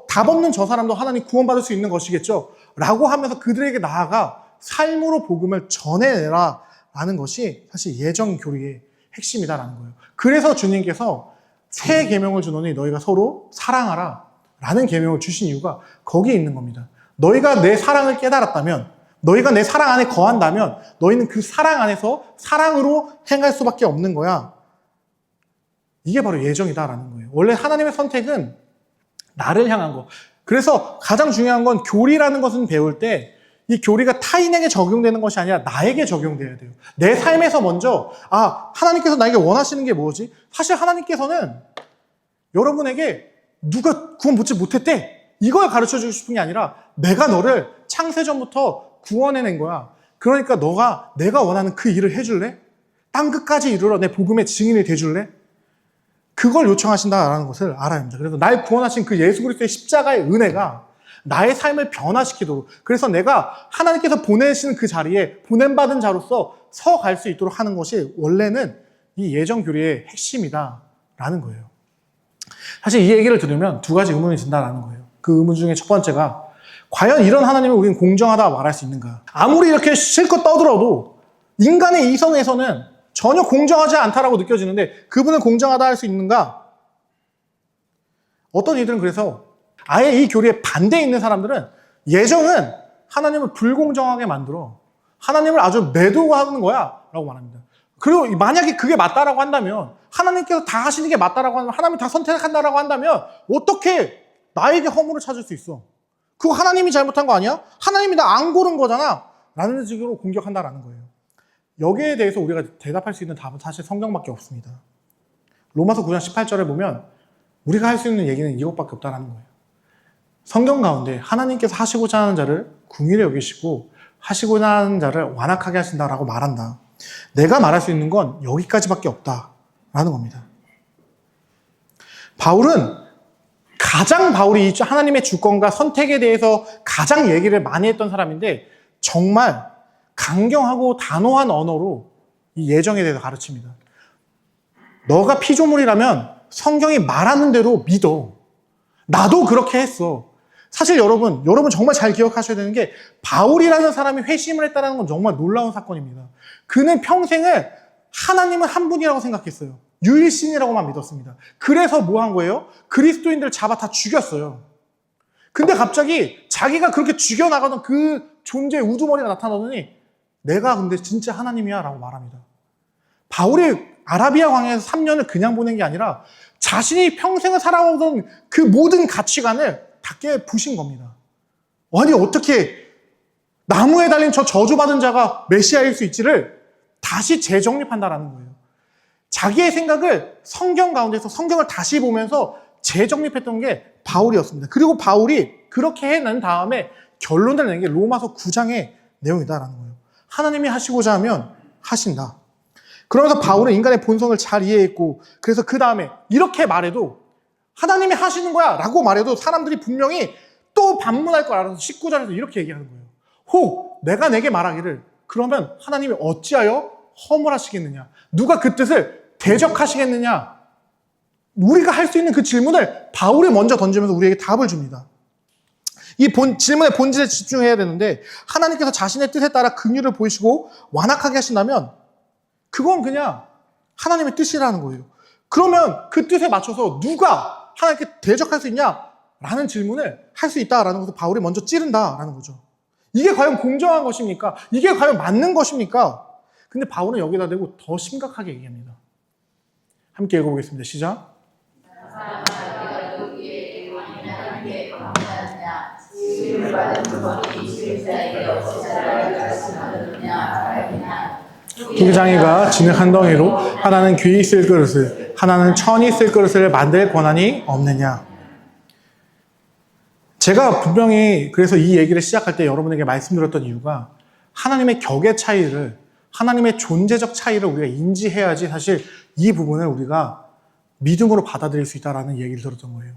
[SPEAKER 1] 답 없는 저 사람도 하나님 구원받을 수 있는 것이겠죠? 라고 하면서 그들에게 나아가 삶으로 복음을 전해내라 라는 것이 사실 예정 교리의 핵심이다라는 거예요. 그래서 주님께서 새 계명을 주노니 너희가 서로 사랑하라 라는 계명을 주신 이유가 거기에 있는 겁니다. 너희가 내 사랑을 깨달았다면, 너희가 내 사랑 안에 거한다면 너희는 그 사랑 안에서 사랑으로 행할 수밖에 없는 거야. 이게 바로 예정이다라는 거예요. 원래 하나님의 선택은 나를 향한 거. 그래서 가장 중요한 건 교리라는 것은 배울 때 이 교리가 타인에게 적용되는 것이 아니라 나에게 적용돼야 돼요. 내 삶에서 먼저 하나님께서 나에게 원하시는 게 뭐지? 사실 하나님께서는 여러분에게 누가 구원 받지 못했대 이걸 가르쳐주고 싶은 게 아니라 내가 너를 창세전부터 구원해낸 거야. 그러니까 내가 원하는 그 일을 해줄래? 땅 끝까지 이르러 내 복음의 증인이 돼줄래? 그걸 요청하신다라는 것을 알아야 합니다. 그래서 날 구원하신 그 예수 그리스도의 십자가의 은혜가 나의 삶을 변화시키도록, 그래서 내가 하나님께서 보내시는 그 자리에 보냄받은 자로서 서 갈 수 있도록 하는 것이 원래는 이 예정 교리의 핵심이다라는 거예요. 사실 이 얘기를 들으면 두 가지 의문이 든다라는 거예요. 그 의문 중에 첫 번째가 과연 이런 하나님을 우리는 공정하다 말할 수 있는가? 아무리 이렇게 실컷 떠들어도 인간의 이성에서는 전혀 공정하지 않다라고 느껴지는데 그분을 공정하다 할 수 있는가? 어떤 이들은 그래서 아예 이 교리에 반대에 있는 사람들은 예정은 하나님을 불공정하게 만들어 하나님을 아주 매도하는 거야 라고 말합니다. 그리고 만약에 그게 맞다라고 한다면, 하나님께서 다 하시는 게 맞다라고 한다면, 하나님이 다 선택한다라고 한다면 어떻게 나에게 허물을 찾을 수 있어? 그거 하나님이 잘못한 거 아니야? 하나님이 나 안 고른 거잖아 라는 식으로 공격한다라는 거예요. 여기에 대해서 우리가 대답할 수 있는 답은 사실 성경밖에 없습니다. 로마서 9장 18절에 보면 우리가 할 수 있는 얘기는 이것밖에 없다라는 거예요. 성경 가운데 하나님께서 하시고자 하는 자를 긍휼히 여기시고 하시고자 하는 자를 완악하게 하신다라고 말한다. 내가 말할 수 있는 건 여기까지밖에 없다라는 겁니다. 바울이 하나님의 주권과 선택에 대해서 가장 얘기를 많이 했던 사람인데 정말 강경하고 단호한 언어로 이 예정에 대해서 가르칩니다. 너가 피조물이라면 성경이 말하는 대로 믿어. 나도 그렇게 했어. 사실 여러분 정말 잘 기억하셔야 되는 게 바울이라는 사람이 회심을 했다는 건 정말 놀라운 사건입니다. 그는 평생을 하나님은 한 분이라고 생각했어요. 유일신이라고만 믿었습니다. 그래서 뭐 한 거예요? 그리스도인들을 잡아 다 죽였어요. 근데 갑자기 자기가 그렇게 죽여나가던 그 존재의 우두머리가 나타나더니 내가 근데 진짜 하나님이야 라고 말합니다. 바울이 아라비아 광야에서 3년을 그냥 보낸 게 아니라 자신이 평생을 살아오던 그 모든 가치관을 다 깨부신 겁니다. 아니 어떻게 나무에 달린 저 저주받은 자가 메시아일 수 있지를 다시 재정립한다라는 거예요. 자기의 생각을 성경 가운데서 성경을 다시 보면서 재정립했던 게 바울이었습니다. 그리고 바울이 그렇게 해낸 다음에 결론을 낸 게 로마서 9장의 내용이다라는 거예요. 하나님이 하시고자 하면 하신다. 그러면서 바울은 인간의 본성을 잘 이해했고, 그래서 그 다음에 이렇게 말해도 하나님이 하시는 거야 라고 말해도 사람들이 분명히 또 반문할 걸 알아서 19절에서 이렇게 얘기하는 거예요. 혹 내가 내게 말하기를 그러면 하나님이 어찌하여 허물하시겠느냐? 누가 그 뜻을 대적하시겠느냐? 우리가 할 수 있는 그 질문을 바울이 먼저 던지면서 우리에게 답을 줍니다. 이 질문의 본질에 집중해야 되는데, 하나님께서 자신의 뜻에 따라 긍휼을 보이시고 완악하게 하신다면 그건 그냥 하나님의 뜻이라는 거예요. 그러면 그 뜻에 맞춰서 누가 하나님께 대적할 수 있냐? 라는 질문을 할 수 있다라는 것을 바울이 먼저 찌른다라는 거죠. 이게 과연 공정한 것입니까? 이게 과연 맞는 것입니까? 근데 바울은 여기다 대고 더 심각하게 얘기합니다. 함께 읽어보겠습니다. 시작. 두 장이가 진흙 한 덩이로 하나는 귀히 쓸 그릇을 하나는 천히 쓸 그릇을 만들 권한이 없느냐. 제가 분명히 그래서 이 얘기를 시작할 때 여러분에게 말씀드렸던 이유가 하나님의 격의 차이를, 하나님의 존재적 차이를 우리가 인지해야지 사실 이 부분을 우리가 믿음으로 받아들일 수 있다라는 얘기를 들었던 거예요.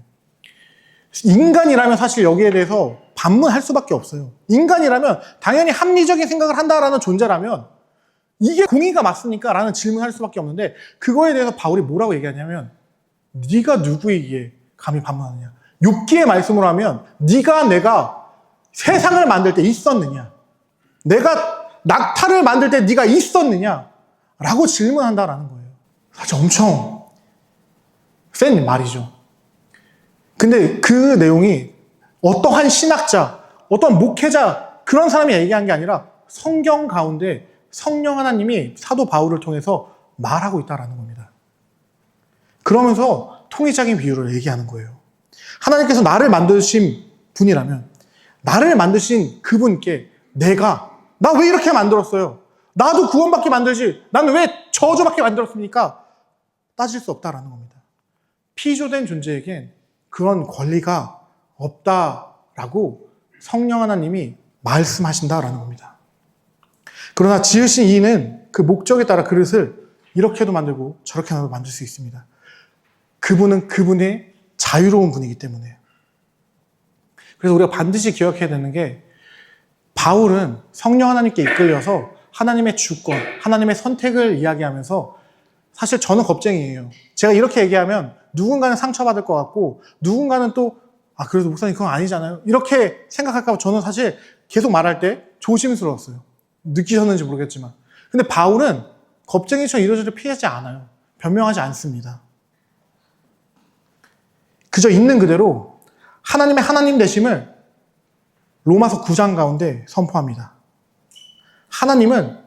[SPEAKER 1] 인간이라면 사실 여기에 대해서 반문할 수밖에 없어요. 인간이라면 당연히 합리적인 생각을 한다라는 존재라면 이게 공의가 맞습니까? 라는 질문을 할 수밖에 없는데 그거에 대해서 바울이 뭐라고 얘기하냐면 네가 누구이기에 감히 반문하느냐. 욥기의 말씀으로 하면 네가 내가 세상을 만들 때 있었느냐. 내가 낙타를 만들 때 네가 있었느냐. 라고 질문한다라는 거예요. 사실 엄청 센 말이죠. 근데 그 내용이 어떠한 신학자, 어떠한 목회자 그런 사람이 얘기한 게 아니라 성경 가운데 성령 하나님이 사도 바울을 통해서 말하고 있다는 겁니다. 그러면서 통일적인 비유를 얘기하는 거예요. 하나님께서 나를 만드신 분이라면 나를 만드신 그분께 나 왜 이렇게 만들었어요? 나도 구원받게 만들지 나는 왜 저주받게 만들었습니까? 따질 수 없다라는 겁니다. 피조된 존재에겐 그런 권리가 없다라고 성령 하나님이 말씀하신다라는 겁니다. 그러나 지으신 이는 그 목적에 따라 그릇을 이렇게도 만들고 저렇게도 만들 수 있습니다. 그분은 그분의 자유로운 분이기 때문에. 그래서 우리가 반드시 기억해야 되는 게 바울은 성령 하나님께 이끌려서 하나님의 주권, 하나님의 선택을 이야기하면서 사실 저는 겁쟁이에요. 제가 이렇게 얘기하면 누군가는 상처받을 것 같고 누군가는 또 그래도 목사님 그건 아니잖아요. 이렇게 생각할까 봐 저는 사실 계속 말할 때 조심스러웠어요. 느끼셨는지 모르겠지만. 근데 바울은 겁쟁이처럼 이러저러 피하지 않아요. 변명하지 않습니다. 그저 있는 그대로 하나님의 하나님 되심을 로마서 9장 가운데 선포합니다. 하나님은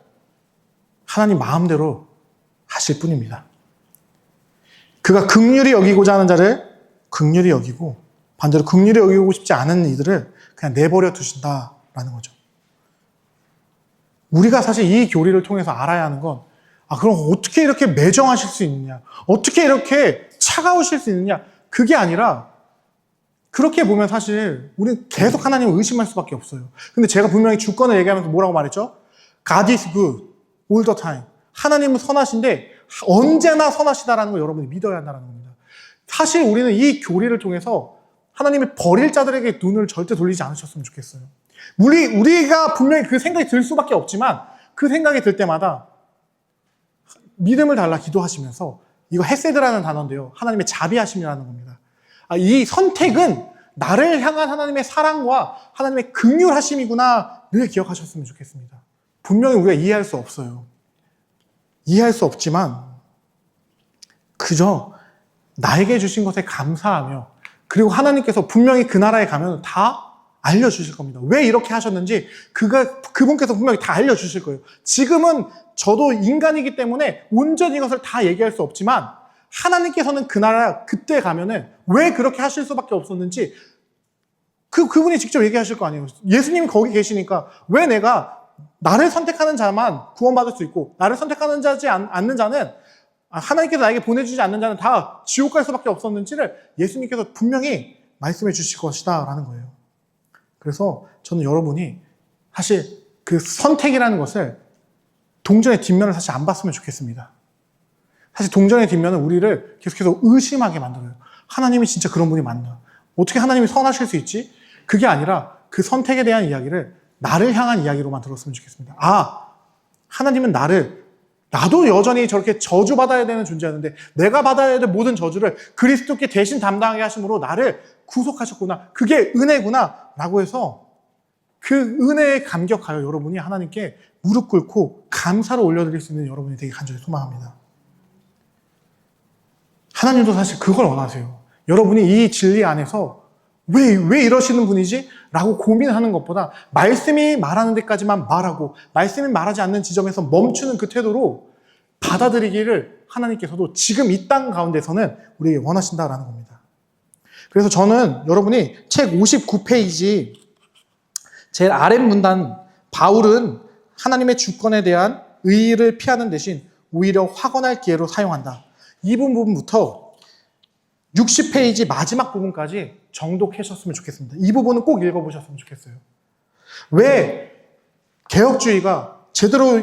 [SPEAKER 1] 하나님 마음대로 하실 뿐입니다. 그가 긍휼히 여기고자 하는 자를 긍휼히 여기고 반대로 긍휼히 여기고 싶지 않은 이들을 그냥 내버려 두신다라는 거죠. 우리가 사실 이 교리를 통해서 알아야 하는 건 그럼 어떻게 이렇게 매정하실 수 있느냐? 어떻게 이렇게 차가우실 수 있느냐? 그게 아니라 그렇게 보면 사실 우리는 계속 하나님을 의심할 수밖에 없어요. 근데 제가 분명히 주권을 얘기하면서 뭐라고 말했죠? God is good all the time. 하나님은 선하신데 언제나 선하시다라는 걸 여러분이 믿어야 한다는 겁니다. 사실 우리는 이 교리를 통해서 하나님의 버릴 자들에게 눈을 절대 돌리지 않으셨으면 좋겠어요. 우리가 분명히 그 생각이 들 수밖에 없지만 그 생각이 들 때마다 믿음을 달라 기도하시면서 이거 헤세드라는 단어인데요. 하나님의 자비하심이라는 겁니다. 이 선택은 나를 향한 하나님의 사랑과 하나님의 긍휼하심이구나 늘 기억하셨으면 좋겠습니다. 분명히 우리가 이해할 수 없어요. 이해할 수 없지만 그저 나에게 주신 것에 감사하며 그리고 하나님께서 분명히 그 나라에 가면 다 알려주실 겁니다. 왜 이렇게 하셨는지 그분께서 분명히 다 알려주실 거예요. 지금은 저도 인간이기 때문에 온전히 이것을 다 얘기할 수 없지만 하나님께서는 그 나라 그때 가면은 왜 그렇게 하실 수밖에 없었는지 그분이 직접 얘기하실 거 아니에요. 예수님이 거기 계시니까 왜 나를 선택하는 자만 구원받을 수 있고 나를 선택하는 자지 않는 자는 하나님께서 나에게 보내주지 않는 자는 다 지옥 갈 수밖에 없었는지를 예수님께서 분명히 말씀해 주실 것이다 라는 거예요. 그래서 저는 여러분이 사실 그 선택이라는 것을 동전의 뒷면을 사실 안 봤으면 좋겠습니다. 사실 동전의 뒷면은 우리를 계속해서 의심하게 만들어요. 하나님이 진짜 그런 분이 맞나? 어떻게 하나님이 선하실 수 있지? 그게 아니라 그 선택에 대한 이야기를 나를 향한 이야기로만 들었으면 좋겠습니다. 하나님은 나도 여전히 저렇게 저주받아야 되는 존재였는데 내가 받아야 될 모든 저주를 그리스도께 대신 담당하게 하심으로 나를 구속하셨구나. 그게 은혜구나. 라고 해서 그 은혜에 감격하여 여러분이 하나님께 무릎 꿇고 감사를 올려드릴 수 있는 여러분이 되게 간절히 소망합니다. 하나님도 사실 그걸 원하세요. 여러분이 이 진리 안에서 왜 이러시는 분이지? 라고 고민하는 것보다 말씀이 말하는 데까지만 말하고 말씀이 말하지 않는 지점에서 멈추는 그 태도로 받아들이기를 하나님께서도 지금 이 땅 가운데서는 우리에게 원하신다라는 겁니다. 그래서 저는 여러분이 책 59페이지 제일 아랫문단 바울은 하나님의 주권에 대한 의의를 피하는 대신 오히려 확언할 기회로 사용한다. 이 부분부터 60페이지 마지막 부분까지 정독하셨으면 좋겠습니다. 이 부분은 꼭 읽어보셨으면 좋겠어요. 왜 개혁주의가 제대로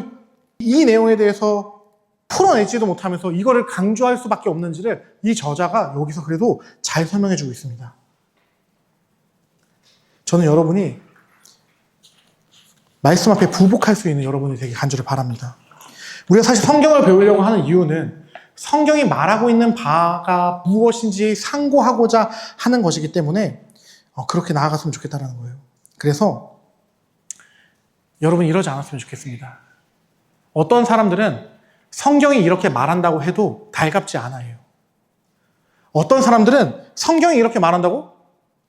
[SPEAKER 1] 이 내용에 대해서 풀어내지도 못하면서 이거를 강조할 수밖에 없는지를 이 저자가 여기서 그래도 잘 설명해주고 있습니다. 저는 여러분이 말씀 앞에 부복할 수 있는 여러분이 되게 간절히 바랍니다. 우리가 사실 성경을 배우려고 하는 이유는 성경이 말하고 있는 바가 무엇인지 상고하고자 하는 것이기 때문에 그렇게 나아갔으면 좋겠다는 거예요. 그래서 여러분 이러지 않았으면 좋겠습니다. 어떤 사람들은 성경이 이렇게 말한다고 해도 달갑지 않아요. 어떤 사람들은 성경이 이렇게 말한다고?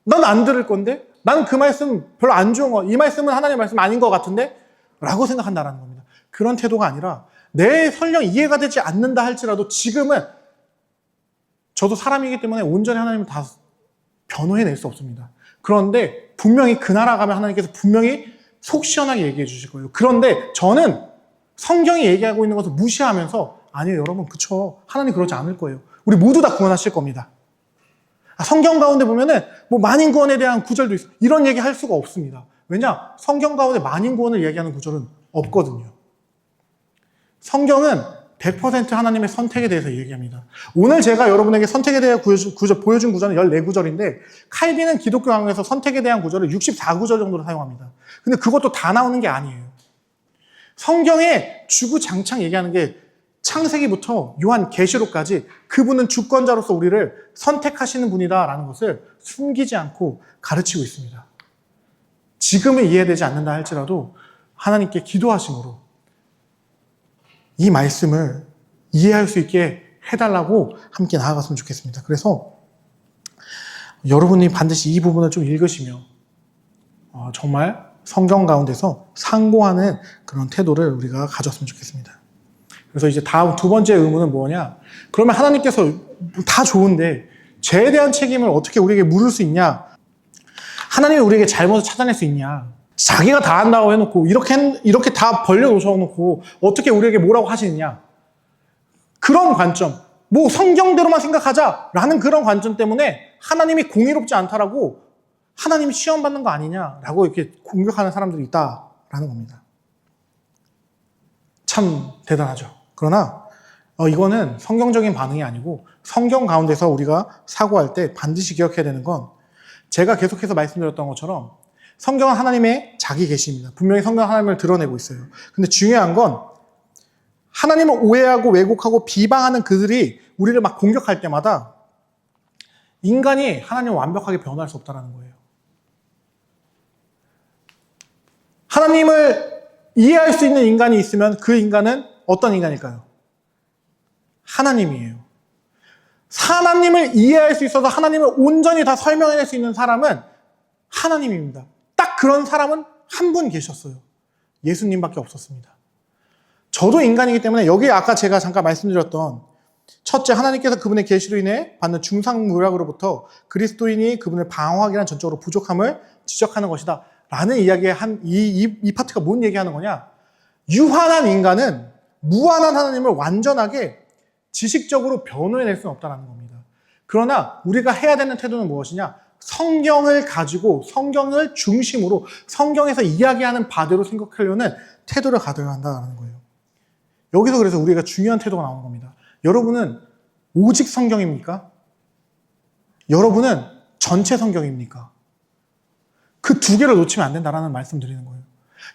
[SPEAKER 1] 난 안 들을 건데? 난 그 말씀 별로 안 좋은 거, 이 말씀은 하나님의 말씀 아닌 것 같은데? 라고 생각한다는 겁니다. 그런 태도가 아니라 내 설령 이해가 되지 않는다 할지라도 지금은 저도 사람이기 때문에 온전히 하나님을 다 변호해낼 수 없습니다. 그런데 분명히 그 나라 가면 하나님께서 분명히 속 시원하게 얘기해 주실 거예요. 그런데 저는 성경이 얘기하고 있는 것을 무시하면서 아니에요 여러분 그쵸 하나님 그러지 않을 거예요. 우리 모두 다 구원하실 겁니다. 성경 가운데 보면은 뭐 만인 구원에 대한 구절도 있어. 이런 얘기 할 수가 없습니다. 왜냐? 성경 가운데 만인 구원을 얘기하는 구절은 없거든요. 성경은 100% 하나님의 선택에 대해서 얘기합니다. 오늘 제가 여러분에게 선택에 대한 보여준 구절은 14구절인데 칼빈은 기독교 강의에서 선택에 대한 구절을 64구절 정도로 사용합니다. 근데 그것도 다 나오는 게 아니에요. 성경에 주구장창 얘기하는 게 창세기부터 요한 계시록까지 그분은 주권자로서 우리를 선택하시는 분이다라는 것을 숨기지 않고 가르치고 있습니다. 지금은 이해되지 않는다 할지라도 하나님께 기도하심으로 이 말씀을 이해할 수 있게 해달라고 함께 나아갔으면 좋겠습니다. 그래서 여러분이 반드시 이 부분을 좀 읽으시며 정말 성경 가운데서 상고하는 그런 태도를 우리가 가졌으면 좋겠습니다. 그래서 이제 다음 두 번째 의문은 뭐냐? 그러면 하나님께서 다 좋은데 죄에 대한 책임을 어떻게 우리에게 물을 수 있냐? 하나님이 우리에게 잘못을 찾아낼 수 있냐? 자기가 다 한다고 해놓고 이렇게 다 벌려놓으셔놓고 어떻게 우리에게 뭐라고 하시느냐? 그런 관점, 뭐 성경대로만 생각하자라는 그런 관점 때문에 하나님이 공의롭지 않다라고 하나님이 시험받는 거 아니냐라고 이렇게 공격하는 사람들이 있다라는 겁니다. 참 대단하죠. 그러나 이거는 성경적인 반응이 아니고 성경 가운데서 우리가 사고할 때 반드시 기억해야 되는 건 제가 계속해서 말씀드렸던 것처럼 성경은 하나님의 자기 계시입니다. 분명히 성경은 하나님을 드러내고 있어요. 근데 중요한 건 하나님을 오해하고 왜곡하고 비방하는 그들이 우리를 막 공격할 때마다 인간이 하나님을 완벽하게 변호할 수 없다는 거예요. 하나님을 이해할 수 있는 인간이 있으면 그 인간은 어떤 인간일까요? 하나님이에요. 하나님을 이해할 수 있어서 하나님을 온전히 다 설명해낼 수 있는 사람은 하나님입니다. 딱 그런 사람은 한 분 계셨어요. 예수님밖에 없었습니다. 저도 인간이기 때문에 여기 아까 제가 잠깐 말씀드렸던 첫째 하나님께서 그분의 계시로 인해 받는 중상무략으로부터 그리스도인이 그분을 방어하기란 전적으로 부족함을 지적하는 것이다 라는 이야기의 이 파트가 뭔 얘기하는 거냐? 유한한 인간은 무한한 하나님을 완전하게 지식적으로 변호해낼 수는 없다는 겁니다. 그러나 우리가 해야 되는 태도는 무엇이냐? 성경을 가지고 성경을 중심으로 성경에서 이야기하는 바대로 생각하려는 태도를 가져야 한다는 거예요. 여기서 그래서 우리가 중요한 태도가 나오는 겁니다. 여러분은 오직 성경입니까? 여러분은 전체 성경입니까? 그 두 개를 놓치면 안 된다라는 말씀 드리는 거예요.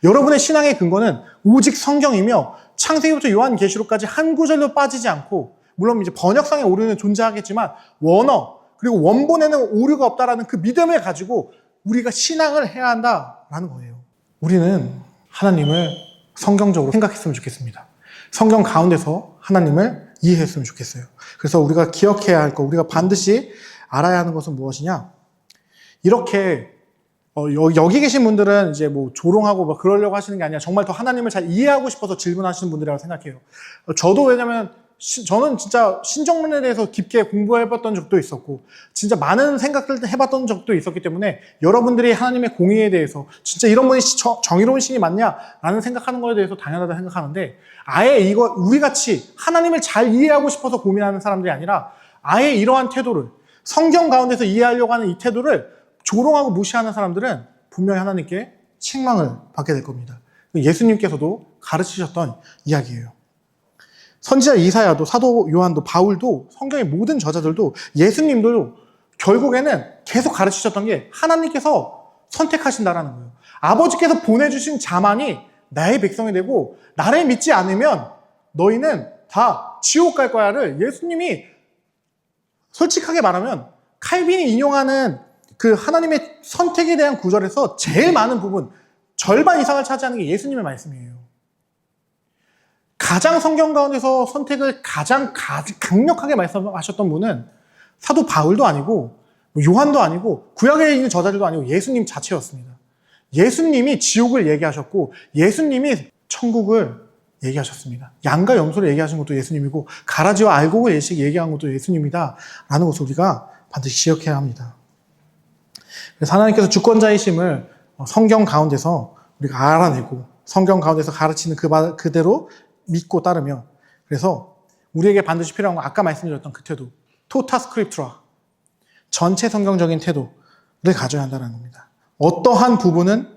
[SPEAKER 1] 여러분의 신앙의 근거는 오직 성경이며 창세기부터 요한계시록까지 한 구절도 빠지지 않고 물론 이제 번역상의 오류는 존재하겠지만 원어 그리고 원본에는 오류가 없다라는 그 믿음을 가지고 우리가 신앙을 해야 한다라는 거예요. 우리는 하나님을 성경적으로 생각했으면 좋겠습니다. 성경 가운데서 하나님을 이해했으면 좋겠어요. 그래서 우리가 기억해야 할 것, 우리가 반드시 알아야 하는 것은 무엇이냐? 이렇게 여기 계신 분들은 이제 뭐 조롱하고 뭐 그러려고 하시는 게 아니라 정말 더 하나님을 잘 이해하고 싶어서 질문하시는 분들이라고 생각해요. 저도 왜냐면 저는 진짜 신정론에 대해서 깊게 공부해봤던 적도 있었고 진짜 많은 생각들 해봤던 적도 있었기 때문에 여러분들이 하나님의 공의에 대해서 진짜 이런 분이 정의로운 신이 맞냐라는 생각하는 거에 대해서 당연하다 생각하는데 아예 이거 우리같이 하나님을 잘 이해하고 싶어서 고민하는 사람들이 아니라 아예 이러한 태도를 성경 가운데서 이해하려고 하는 이 태도를 조롱하고 무시하는 사람들은 분명히 하나님께 책망을 받게 될 겁니다. 예수님께서도 가르치셨던 이야기예요. 선지자 이사야도, 사도 요한도, 바울도, 성경의 모든 저자들도, 예수님도 결국에는 계속 가르치셨던 게 하나님께서 선택하신다라는 거예요. 아버지께서 보내주신 자만이 나의 백성이 되고 나를 믿지 않으면 너희는 다 지옥 갈 거야를 예수님이 솔직하게 말하면 칼빈이 인용하는 그 하나님의 선택에 대한 구절에서 제일 많은 부분, 절반 이상을 차지하는 게 예수님의 말씀이에요. 가장 성경 가운데서 선택을 가장 강력하게 말씀하셨던 분은 사도 바울도 아니고 요한도 아니고 구약에 있는 저자들도 아니고 예수님 자체였습니다. 예수님이 지옥을 얘기하셨고 예수님이 천국을 얘기하셨습니다. 양과 염소를 얘기하신 것도 예수님이고 가라지와 알곡을 얘기한 것도 예수님이다 라는 것을 우리가 반드시 기억해야 합니다. 그래서 하나님께서 주권자이심을 성경 가운데서 우리가 알아내고 성경 가운데서 가르치는 그대로 믿고 따르며, 그래서 우리에게 반드시 필요한 건 아까 말씀드렸던 그 태도, 토타 스크립투라, 전체 성경적인 태도를 가져야 한다는 겁니다. 어떠한 부분은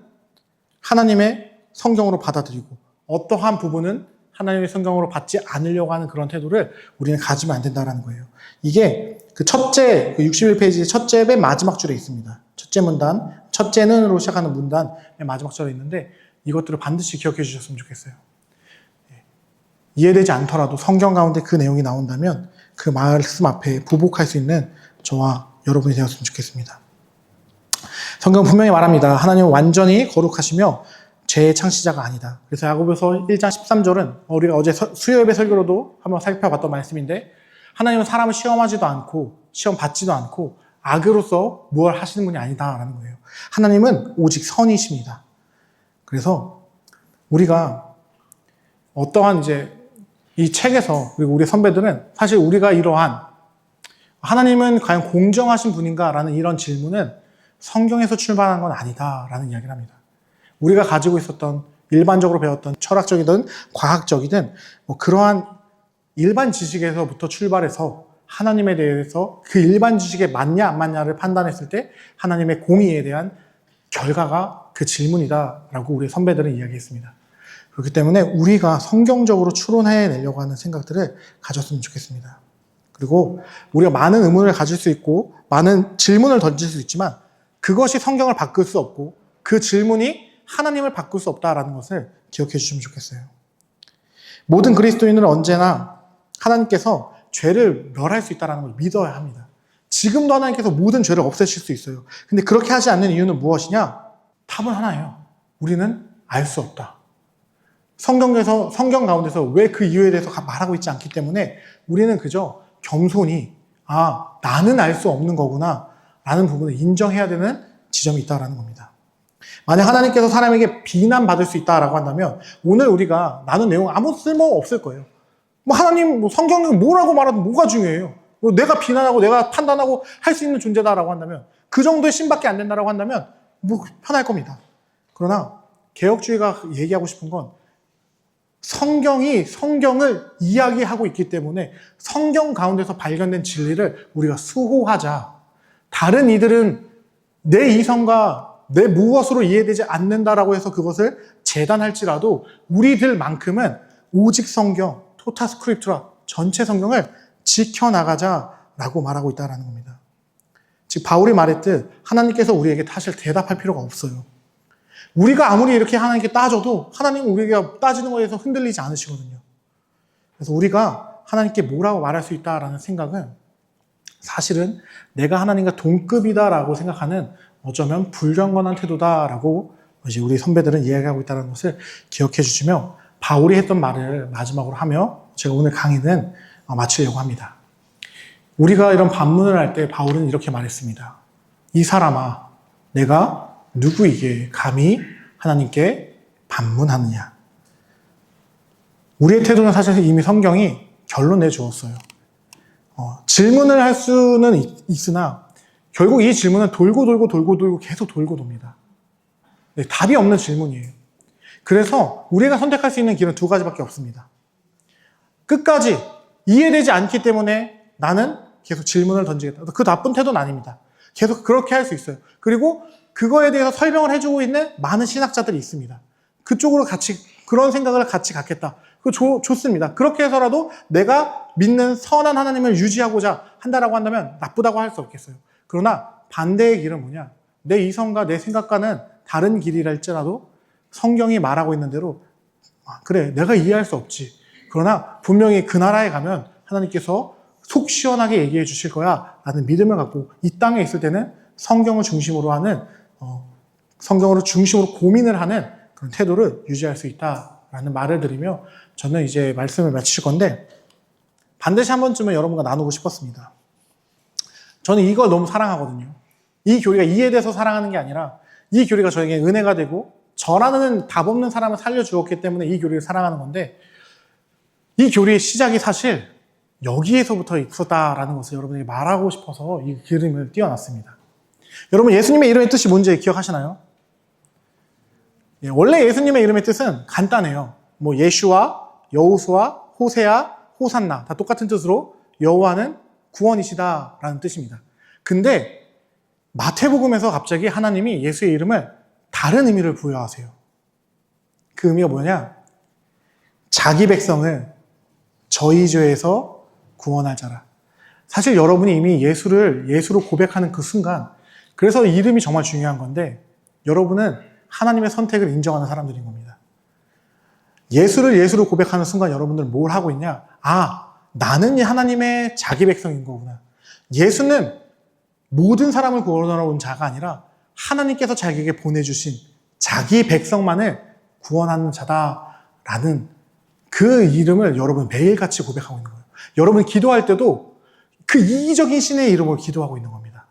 [SPEAKER 1] 하나님의 성경으로 받아들이고 어떠한 부분은 하나님의 성경으로 받지 않으려고 하는 그런 태도를 우리는 가지면 안 된다는 거예요. 이게 그 첫째, 61페이지의 첫째 맨 마지막 줄에 있습니다. 첫째 문단, 첫째는으로 시작하는 문단 맨 마지막 줄에 있는데 이것들을 반드시 기억해 주셨으면 좋겠어요. 이해되지 않더라도 성경 가운데 그 내용이 나온다면 그 말씀 앞에 부복할 수 있는 저와 여러분이 되었으면 좋겠습니다. 성경은 분명히 말합니다. 하나님은 완전히 거룩하시며 죄의 창시자가 아니다. 그래서 야고보서 1장 13절은 우리가 어제 수요예배 설교로도 한번 살펴봤던 말씀인데, 하나님은 사람을 시험하지도 않고 시험 받지도 않고 악으로서 무엇을 하시는 분이 아니다라는 거예요. 하나님은 오직 선이십니다. 그래서 우리가 어떠한 이 책에서, 그리고 우리 선배들은 사실 우리가 이러한 하나님은 과연 공정하신 분인가? 라는 이런 질문은 성경에서 출발한 건 아니다 라는 이야기를 합니다. 우리가 가지고 있었던 일반적으로 배웠던 철학적이든 과학적이든 그러한 일반 지식에서부터 출발해서 하나님에 대해서 그 일반 지식에 맞냐 안 맞냐를 판단했을 때 하나님의 공의에 대한 결과가 그 질문이다 라고 우리 선배들은 이야기했습니다. 그렇기 때문에 우리가 성경적으로 추론해내려고 하는 생각들을 가졌으면 좋겠습니다. 그리고 우리가 많은 의문을 가질 수 있고 많은 질문을 던질 수 있지만 그것이 성경을 바꿀 수 없고 그 질문이 하나님을 바꿀 수 없다라는 것을 기억해 주시면 좋겠어요. 모든 그리스도인은 언제나 하나님께서 죄를 멸할 수 있다는 걸 믿어야 합니다. 지금도 하나님께서 모든 죄를 없애실 수 있어요. 근데 그렇게 하지 않는 이유는 무엇이냐? 답은 하나예요. 우리는 알 수 없다. 성경 가운데서 왜 그 이유에 대해서 말하고 있지 않기 때문에 우리는 그저 겸손히 나는 알 수 없는 거구나 라는 부분을 인정해야 되는 지점이 있다는 겁니다. 만약 하나님께서 사람에게 비난받을 수 있다라고 한다면 오늘 우리가 나눈 내용 아무 쓸모가 없을 거예요. 하나님 성경에 뭐라고 말하든 뭐가 중요해요. 내가 비난하고 내가 판단하고 할 수 있는 존재다라고 한다면, 그 정도의 신밖에 안 된다라고 한다면 편할 겁니다. 그러나 개혁주의가 얘기하고 싶은 건 성경이 성경을 이야기하고 있기 때문에 성경 가운데서 발견된 진리를 우리가 수호하자. 다른 이들은 내 이성과 내 무엇으로 이해되지 않는다라고 해서 그것을 재단할지라도 우리들만큼은 오직 성경, 토타 스크립투라, 전체 성경을 지켜나가자라고 말하고 있다는 겁니다. 즉 바울이 말했듯 하나님께서 우리에게 사실 대답할 필요가 없어요. 우리가 아무리 이렇게 하나님께 따져도 하나님은 우리가 따지는 것에 대해서 흔들리지 않으시거든요. 그래서 우리가 하나님께 뭐라고 말할 수 있다라는 생각은 사실은 내가 하나님과 동급이다라고 생각하는 어쩌면 불경건한 태도다라고 이제 우리 선배들은 이야기하고 있다는 것을 기억해 주시며, 바울이 했던 말을 마지막으로 하며 제가 오늘 강의는 마치려고 합니다. 우리가 이런 반문을 할 때 바울은 이렇게 말했습니다. 이 사람아, 내가 누구에게 감히 하나님께 반문하느냐. 우리의 태도는 사실 이미 성경이 결론 내주었어요. 질문을 할 수는 있으나 결국 이 질문은 돌고 계속 돌고 돕니다. 네, 답이 없는 질문이에요. 그래서 우리가 선택할 수 있는 길은 두 가지밖에 없습니다. 끝까지 이해되지 않기 때문에 나는 계속 질문을 던지겠다. 그 나쁜 태도는 아닙니다. 계속 그렇게 할 수 있어요. 그리고 그거에 대해서 설명을 해주고 있는 많은 신학자들이 있습니다. 그쪽으로 같이 그런 생각을 같이 갖겠다. 좋습니다. 그렇게 해서라도 내가 믿는 선한 하나님을 유지하고자 한다라고 한다면 나쁘다고 할 수 없겠어요. 그러나 반대의 길은 뭐냐? 내 이성과 내 생각과는 다른 길이라 할지라도 성경이 말하고 있는 대로 그래, 내가 이해할 수 없지. 그러나 분명히 그 나라에 가면 하나님께서 속 시원하게 얘기해 주실 거야 라는 믿음을 갖고 이 땅에 있을 때는 성경을 중심으로 하는 성경으로 중심으로 고민을 하는 그런 태도를 유지할 수 있다라는 말을 드리며 저는 이제 말씀을 마칠 건데 반드시 한 번쯤은 여러분과 나누고 싶었습니다. 저는 이걸 너무 사랑하거든요. 이 교리가 이해돼서 사랑하는 게 아니라 이 교리가 저에게 은혜가 되고 저라는 답 없는 사람을 살려주었기 때문에 이 교리를 사랑하는 건데 이 교리의 시작이 사실 여기에서부터 있었다라는 것을 여러분에게 말하고 싶어서 이 그림을 띄워놨습니다. 여러분 예수님의 이름의 뜻이 뭔지 기억하시나요? 원래 예수님의 이름의 뜻은 간단해요. 뭐 예슈와, 여호수아, 호세아, 호산나 다 똑같은 뜻으로 여호와는 구원이시다라는 뜻입니다. 근데 마태복음에서 갑자기 하나님이 예수의 이름을 다른 의미를 부여하세요. 그 의미가 뭐냐? 자기 백성을 저희 죄에서 구원할 자라. 사실 여러분이 이미 예수로 고백하는 그 순간, 그래서 이름이 정말 중요한 건데 여러분은 하나님의 선택을 인정하는 사람들인 겁니다. 예수로 고백하는 순간 여러분들은 뭘 하고 있냐? 나는 하나님의 자기 백성인 거구나. 예수는 모든 사람을 구원하러 온 자가 아니라 하나님께서 자기에게 보내주신 자기 백성만을 구원하는 자다라는 그 이름을 여러분 매일같이 고백하고 있는 거예요. 여러분 기도할 때도 그 이기적인 신의 이름으로 기도하고 있는 겁니다.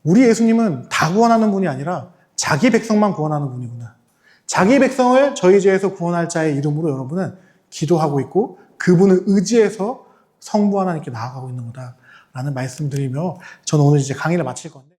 [SPEAKER 1] 우리 예수님은 다 구원하는 분이 아니라 자기 백성만 구원하는 분이구나. 자기 백성을 저희 죄에서 구원할 자의 이름으로 여러분은 기도하고 있고 그분을 의지해서 성부 하나님께 나아가고 있는 거다라는 말씀드리며 저는 오늘 이제 강의를 마칠 건데